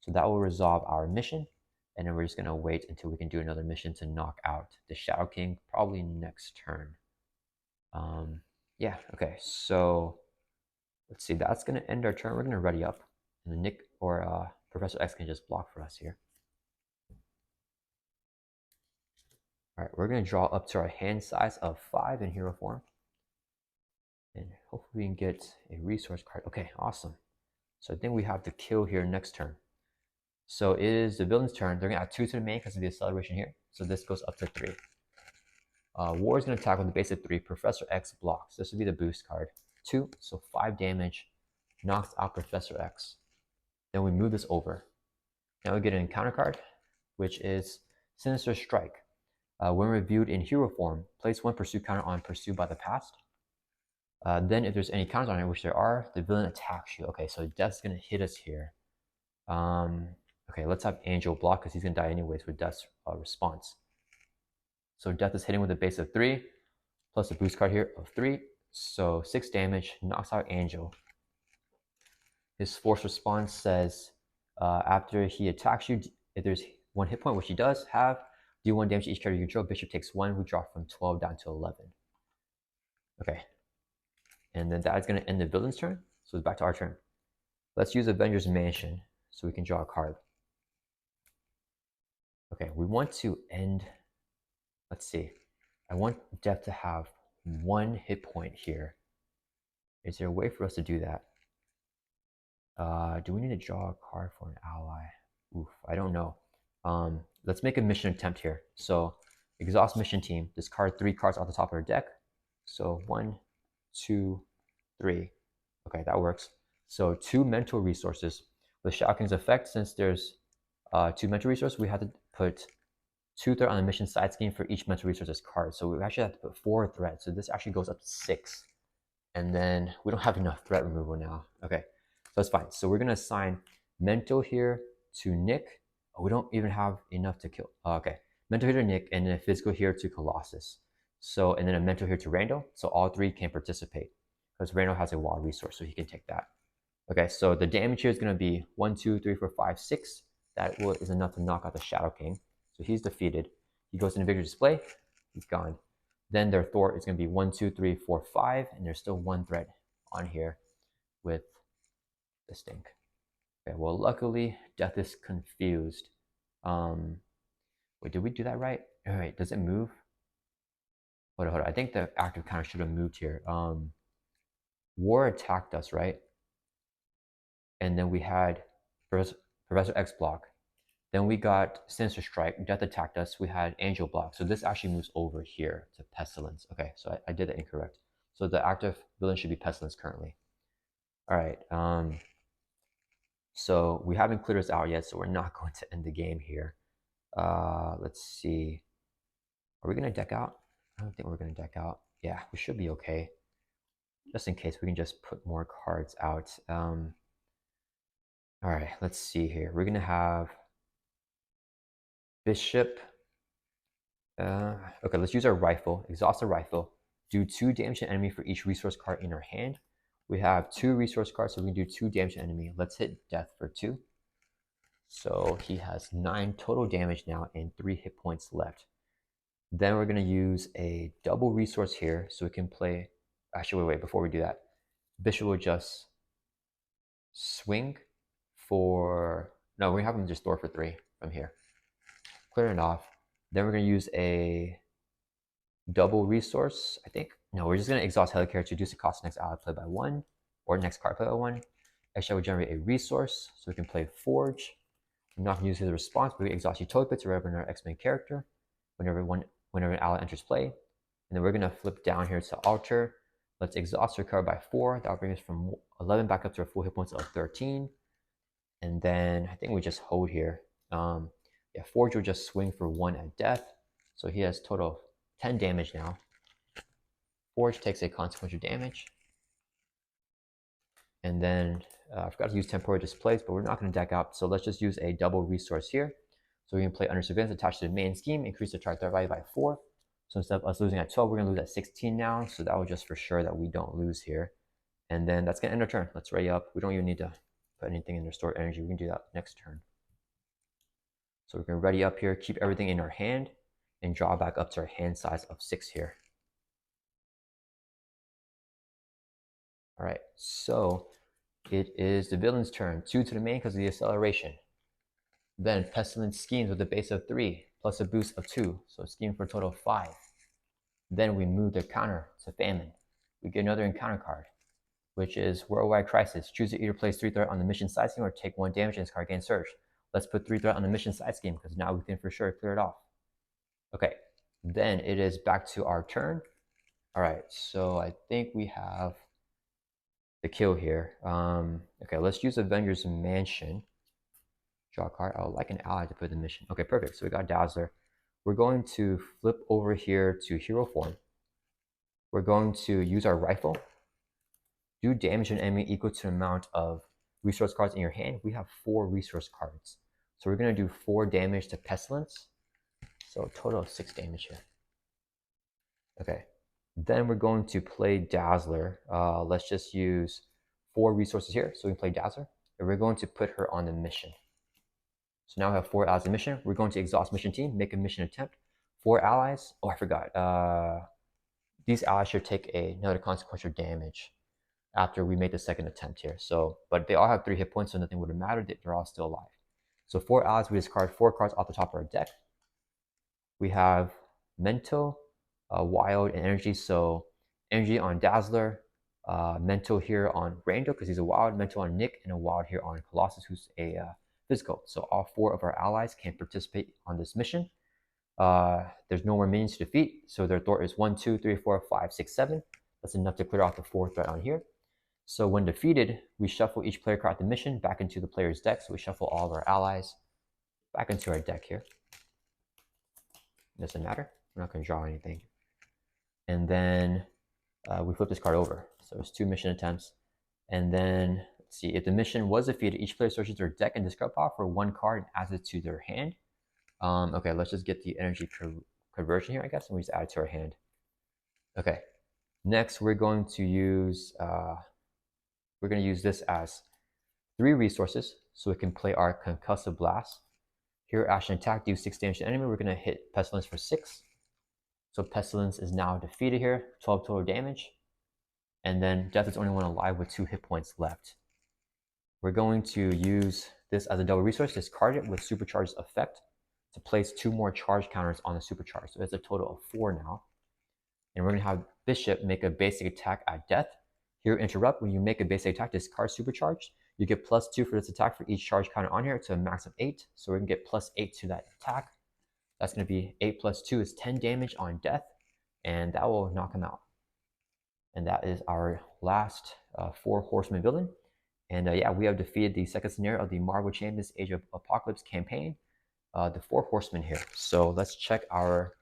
So that will resolve our mission, and then we're just going to wait until we can do another mission to knock out the Shadow King, probably next turn. Yeah, okay, so let's see, that's going to end our turn. We're going to ready up, and then Nick or Professor X can just block for us here. All right, we're going to draw up to our hand size of 5 in hero form. And hopefully we can get a resource card. Okay, awesome. So I think we have to kill here next turn. So it is the villain's turn. They're going to add 2 to the main because of the acceleration here. So this goes up to 3. War is going to attack with the base of 3. Professor X blocks. This would be the boost card. 2, so 5 damage. Knocks out Professor X. Then we move this over. Now we get an encounter card, which is Sinister Strike. When reviewed in hero form, place 1 pursuit counter on Pursued by the Past. Then if there's any counters on it, which there are, the villain attacks you. Okay, so Death's going to hit us here. Okay, let's have Angel block because he's going to die anyways with Death's response. So Death is hitting with a base of 3, plus a boost card here of 3. So 6 damage, knocks out Angel. His force response says, after he attacks you, if there's 1 hit point, which he does have, do 1 damage to each character you control. Bishop takes 1. We drop from 12 down to 11. Okay. And then that's going to end the villain's turn. So it's back to our turn. Let's use Avengers Mansion so we can draw a card. Okay, we want to end, let's see. I want Death to have 1 hit point here. Is there a way for us to do that? Do we need to draw a card for an ally? Oof, I don't know. Let's make a mission attempt here. So exhaust mission team, discard 3 cards off the top of our deck. So 1, 2, 3. Okay, that works. So 2 mental resources. With Shadow King's effect, since there's 2 mental resources, we have to put 2 threat on the mission side scheme for each mental resources card. So we actually have to put 4 threat. So this actually goes up to 6. And then we don't have enough threat removal now. Okay, so that's fine. So we're going to assign mental here to Nick. Oh, we don't even have enough to kill. Okay, mental here to Nick, and then a physical here to Colossus. So, and then a mental here to Randall. So all 3 can participate because Randall has a wild resource, so he can take that. Okay, so the damage here is going to be 1, 2, 3, 4, 5, 6. That is enough to knock out the Shadow King. So he's defeated. He goes into victory display. He's gone. Then their thwart is going to be 1, 2, 3, 4, 5, and there's still 1 threat on here with this thing. Okay, well, luckily, Death is confused. Wait, did we do that right? All right, does it move? Hold on. I think the active counter should have moved here. War attacked us, right? And then we had Professor X block. Then we got Sinister Strike. Death attacked us. We had Angel block. So this actually moves over here to Pestilence. Okay, so I did that incorrect. So the active villain should be Pestilence currently. All right. So we haven't cleared this out yet, so we're not going to end the game here. Let's see. Are we going to deck out? I don't think we're going to deck out. Yeah, we should be okay. Just in case, we can just put more cards out. All right, let's see here. We're going to have Bishop. Okay, let's use our rifle. Exhaust the rifle. Do 2 damage to enemy for each resource card in our hand. We have 2 resource cards, so we can do 2 damage to enemy. Let's hit death for 2. So he has 9 total damage now and 3 hit points left. Then we're going to use a double resource here so we can play. Actually, wait, before we do that, Bishop will just swing for. No, we're going to have him just throw for 3 from here. Clear it off. Then we're going to use a double resource, I think. No, we're just going to exhaust Helicarrier to reduce the cost of next ally play by 1, or next card play by 1. Extra will generate a resource, so we can play Forge. I'm not going to use his response, but we exhaust utility bits or whatever in our X-Men character whenever an ally enters play. And then we're going to flip down here to Alter. Let's exhaust recover by 4. That will bring us from 11 back up to our full hit points of 13. And then I think we just hold here. Yeah, Forge will just swing for 1 at death. So he has total of 10 damage now. Forge takes a consequential damage. And then I forgot to use temporary displays, but we're not going to deck out. So let's just use a double resource here. So we can play under surveillance attached to the main scheme, increase the target value by 4. So instead of us losing at 12, we're going to lose at 16 now. So that will just for sure that we don't lose here. And then that's going to end our turn. Let's ready up. We don't even need to put anything in their stored energy. We can do that next turn. So we're going to ready up here, keep everything in our hand, and draw back up to our hand size of 6 here. All right, so it is the villain's turn. 2 to the main because of the acceleration. Then Pestilence schemes with a base of 3 plus a boost of 2, so scheme for a total of 5. Then we move the counter to Famine. We get another encounter card, which is Worldwide Crisis. Choose to either place 3 threat on the mission side scheme or take 1 damage and this card gains surge. Let's put 3 threat on the mission side scheme because now we can for sure clear it off. Okay, then it is back to our turn. All right, so I think we have the kill here. Okay, let's use Avengers Mansion. Draw a card. I would like an ally to put in the mission. Okay, perfect. So we got Dazzler. We're going to flip over here to hero form. We're going to use our rifle. Do damage to an enemy equal to the amount of resource cards in your hand. We have 4 resource cards. So we're going to do 4 damage to Pestilence. So a total of 6 damage here. Okay. Then we're going to play Dazzler. Let's just use 4 resources here. So we can play Dazzler. And we're going to put her on the mission. So now we have 4 allies in mission. We're going to exhaust mission team, make a mission attempt. 4 allies. Oh, I forgot. These allies should take another consequential damage after we make the second attempt here. So, but they all have 3 hit points, so nothing would have mattered. They're all still alive. So 4 allies, we discard 4 cards off the top of our deck. We have Mental, Wild, and Energy. So Energy on Dazzler, Mental here on Rando because he's a Wild, Mental on Nick, and a Wild here on Colossus, who's a physical. So all 4 of our allies can participate on this mission. There's no more minions to defeat, so their threat is 1, 2, 3, 4, 5, 6, 7. That's enough to clear off the 4th threat on here. So when defeated, we shuffle each player card at the mission back into the player's deck. So we shuffle all of our allies back into our deck here. Doesn't matter. We're not going to draw anything. And then we flip this card over. So it's 2 mission attempts. And then, let's see, if the mission was defeated, each player searches their deck and discard pile for 1 card and adds it to their hand. Okay, let's just get the energy conversion here, I guess, and we just add it to our hand. Okay, next we're going to use this as 3 resources, so we can play our Concussive Blast. Here, action attack, do 6 damage to enemy. We're going to hit Pestilence for 6. So Pestilence is now defeated here, 12 total damage. And then Death is the only one alive with 2 hit points left. We're going to use this as a double resource, discard it with Supercharged effect to place 2 more charge counters on the Supercharge. So it's a total of 4 now. And we're going to have Bishop make a basic attack at death. Here, interrupt. When you make a basic attack, discard Supercharged. You get +2 for this attack for each charge counter on here to a max of 8. So we're going to get +8 to that attack. That's going to be 8 + 2 is 10 damage on death. And that will knock him out. And that is our last Four Horsemen villain. And yeah, we have defeated the second scenario of the Marvel Champions Age of Apocalypse campaign, the Four Horsemen here. So let's check our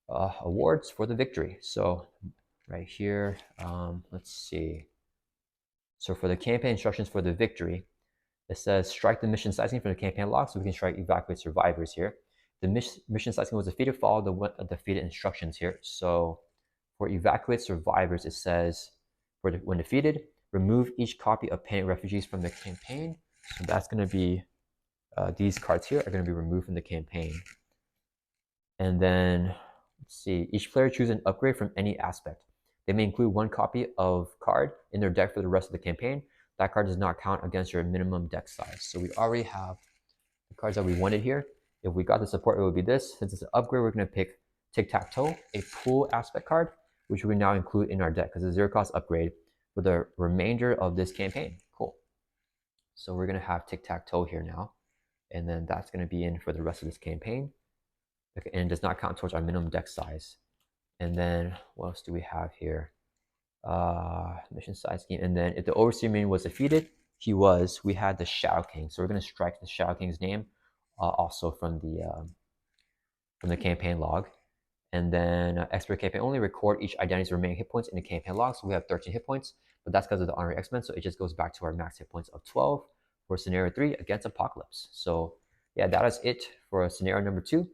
awards for the victory. So right here, let's see. So for the campaign instructions for the victory, it says strike the mission sizing from the campaign log, so we can strike evacuate survivors here. The mission sizing was defeated, follow the defeated instructions here. So for evacuate survivors, it says when defeated, remove each copy of Panic Refugees from the campaign. So that's going to be, these cards here are going to be removed from the campaign. And then, let's see, each player chooses an upgrade from any aspect. They may include one copy of card in their deck for the rest of the campaign. That card does not count against your minimum deck size. So we already have the cards that we wanted here. If we got the support, it would be this. Since it's an upgrade, we're going to pick Tic-Tac-Toe, a pool aspect card, which we now include in our deck because it's a zero cost upgrade for the remainder of this campaign. Cool. So we're going to have Tic-Tac-Toe here now. And then that's going to be in for the rest of this campaign. Okay, and it does not count towards our minimum deck size. And then what else do we have here? Mission size scheme. And then if the Overseer minion was defeated, we had the Shadow King. So we're going to strike the Shadow King's name also from the campaign log. And then expert campaign only, record each identity's remaining hit points in the campaign log. So we have 13 hit points, but that's because of the Honorary X-Men. So it just goes back to our max hit points of 12 for scenario 3 against Apocalypse. So yeah, that is it for scenario number 2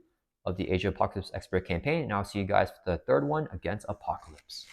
of the Age of Apocalypse expert campaign. And I'll see you guys for the third one against Apocalypse.